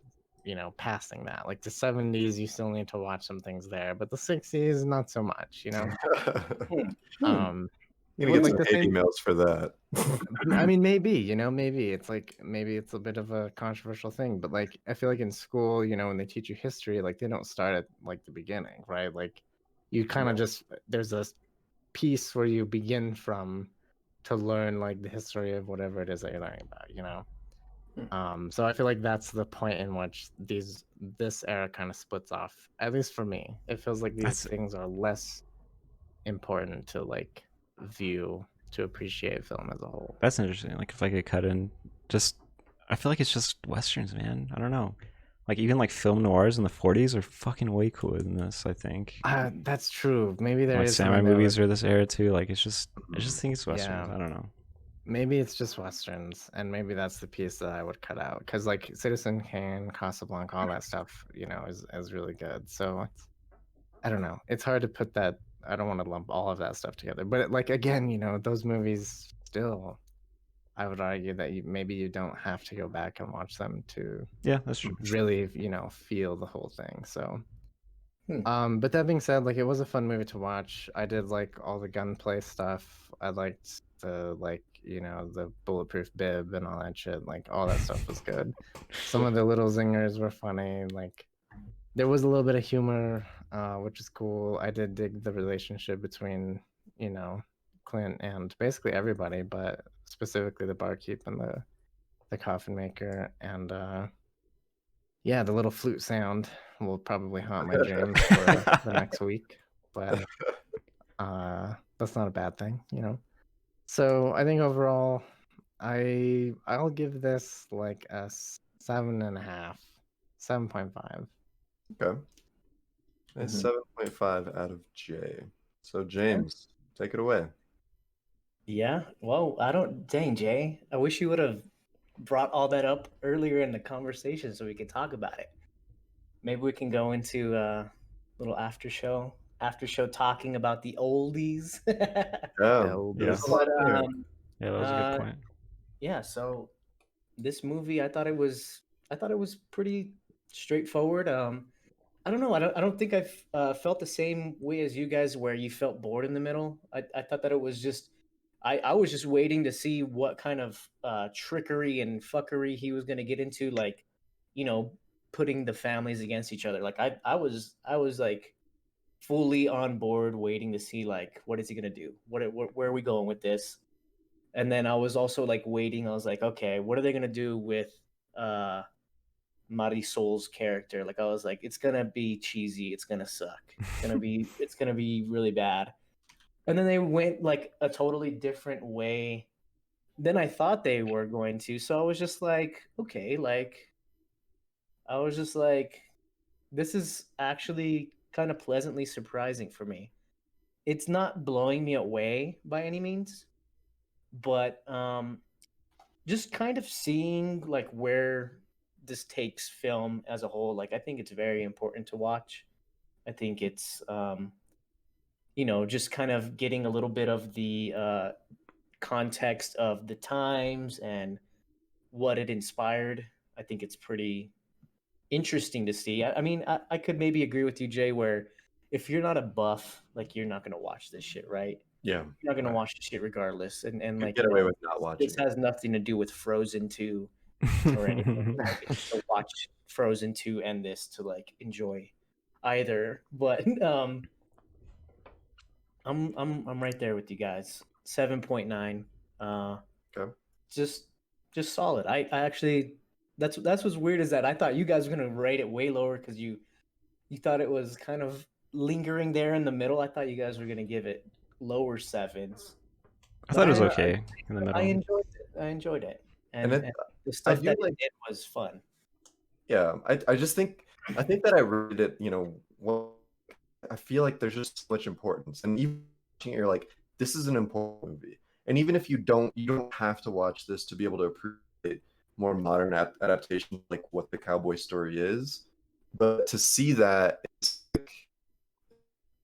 passing that. Like the 70s, you still need to watch some things there, but the 60s, not so much. Um, You're gonna but get like some the hate same. emails for that. I mean, maybe it's like maybe it's a bit of a controversial thing, but like I feel like in school, when they teach you history, like they don't start at like the beginning, right? Like you kind of just there's a piece where you begin from to learn like the history of whatever it is that you're learning about. So I feel like that's the point in which this era kind of splits off. At least for me, it feels like these things are less important to like view to appreciate film as a whole. That's interesting. Like if I could cut in, just I feel like it's just westerns, man. I don't know. Like even like film noirs in the 40s are fucking way cooler than this. I think. That's true. Maybe there Like is samurai something there movies with- are this era too. Like I just think it's westerns. Yeah. I don't know. Maybe it's just westerns, and maybe that's the piece that I would cut out. Because like Citizen Kane, Casablanca, all that stuff, is really good. So I don't know. It's hard to put that. I don't want to lump all of that stuff together. But like again, those movies still. I would argue that maybe you don't have to go back and watch them to Yeah, that's true. really, feel the whole thing. So, but that being said, like it was a fun movie to watch. I did like all the gunplay stuff. I liked the the bulletproof bib and all that shit. Like all that stuff was good. Some of the little zingers were funny. Like there was a little bit of humor, which is cool. I did dig the relationship between Clint and basically everybody, but specifically the barkeep and the coffin maker, and yeah, the little flute sound will probably haunt my dreams for the next week, but that's not a bad thing, you know. So I think overall, I'll give this like a 7.5, 7.5. Okay. A Mhm. 7.5 out of J. So James, take it away. Yeah. Well, dang, Jay. I wish you would have brought all that up earlier in the conversation so we could talk about it. Maybe we can go into a little after show talking about the oldies. Oh, Yeah. there's a lot But there. Yeah, that was a good uh, point. yeah, so this movie, I thought it was pretty straightforward. I don't know. I don't think I've felt the same way as you guys, where you felt bored in the middle. I thought that it was just, I was just waiting to see what kind of trickery and fuckery he was going to get into, like, you know, putting the families against each other. Like I was like fully on board, waiting to see like what is he going to do? Where are we going with this? And then I was also like waiting. I was like, okay, what are they going to do with uh Marisol's character? Like I was like, it's gonna be cheesy, it's gonna suck, it's gonna be really bad. And then they went like a totally different way than I thought they were going to. So I was just like, okay, like I was just like, this is actually kind of pleasantly surprising for me. It's not blowing me away by any means, but just kind of seeing like where this takes film as a whole. Like I think it's very important to watch. I think it's you know, just kind of getting a little bit of the context of the times and what it inspired. I think it's pretty interesting to see. I mean, I could maybe agree with you, Jay, where if you're not a buff, like you're not gonna watch this shit, right? Yeah. You're not gonna Right. watch the shit regardless. And Could like get away with not watching this it. has nothing to do with Frozen 2 or anything. Like, you have to watch Frozen 2 and this to like enjoy either. But I'm right there with you guys. 7.9. Okay. Just solid. I actually, that's what's weird, is that I thought you guys were gonna rate it way lower because you thought it was kind of lingering there in the middle. I thought you guys were gonna give it lower sevens. I But thought it was okay in the I middle. enjoyed it. I enjoyed it. And And it, the I stuff do that like, it did was fun. yeah, I just think, I think that I read it, you know, well, I feel like there's just so much importance. And even watching it, you're like, this is an important movie. And even if you don't have to watch this to be able to appreciate more modern adaptation, like what the cowboy story is. But to see that, it's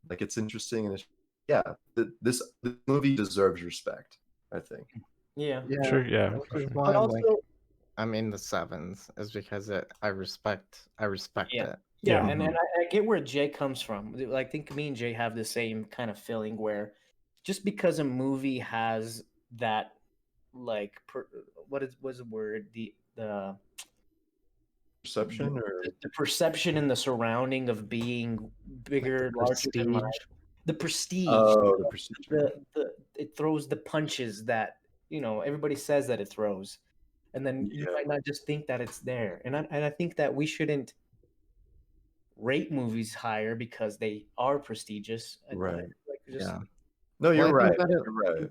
like it's interesting, and it's, yeah, this movie deserves respect, I think. Yeah. Yeah, Sure, yeah, which for is sure. why But also, I'm in the sevens, is because I respect yeah. it. Yeah, Yeah. and I get where Jay comes from. I think me and Jay have the same kind of feeling, where just because a movie has that, like, what's the word, Perception or the perception and the surrounding of being Like bigger, the larger than life, prestige. the prestige, oh, the procedure. the it throws the punches that, you know, everybody says that it throws, and then you Yeah, might not just think that it's there. And I think that we shouldn't rate movies higher because they are prestigious. right. Like just Yeah. No, Well, you're I think right. about it. You're right.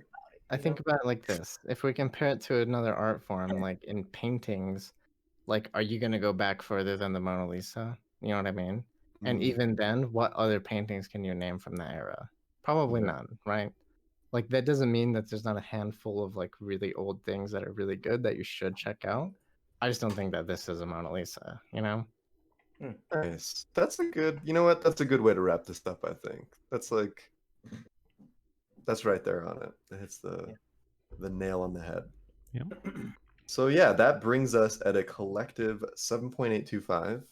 I you think know? about it like this: if we compare it to another art form, like in paintings, like, are you gonna go back further than the Mona Lisa? You know what I mean? And Mm, even then, what other paintings can you name from that era? Probably yeah. none, right? Like that doesn't mean that there's not a handful of like really old things that are really good that you should check out. I just don't think that this is a Mona Lisa, you know? Nice. That's a good. You know what? That's a good way to wrap this up. I think that's like that's right there on it. It hits Yeah. the nail on the head. Yep. So yeah, that brings us at a collective 7.825.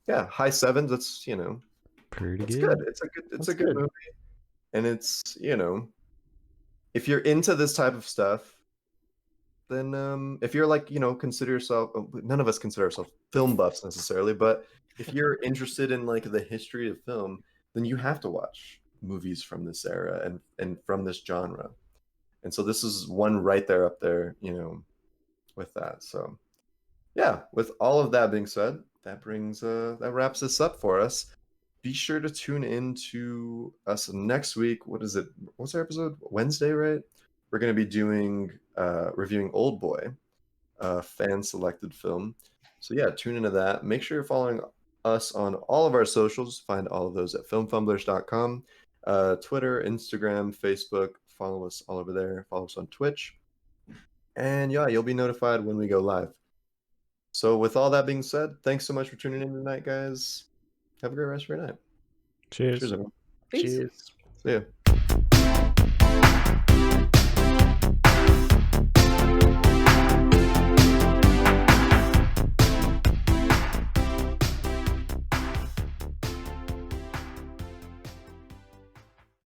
Yeah, high sevens. That's, you know, Pretty it's good. good. It's That's a good good. movie, and it's, you know, if you're into this type of stuff, then if you're like, you know, consider yourself, none of us consider ourselves film buffs necessarily, but if you're interested in like the history of film, then you have to watch movies from this era and from this genre. And so this is one right there up there, you know, with that. So yeah, with all of that being said, that wraps this up for us. Be sure to tune in to us next week. What is it? What's our episode? Wednesday, right? We're going to be doing reviewing Old Boy, a fan selected film. So yeah, tune into that. Make sure you're following us on all of our socials. Find all of those at filmfumblers.com. Twitter, Instagram, Facebook. Follow us all over there. Follow us on Twitch. And yeah, you'll be notified when we go live. So with all that being said, thanks so much for tuning in tonight, guys. Have a great rest of your night. Cheers. Cheers, everyone. Peace. Cheers. See ya.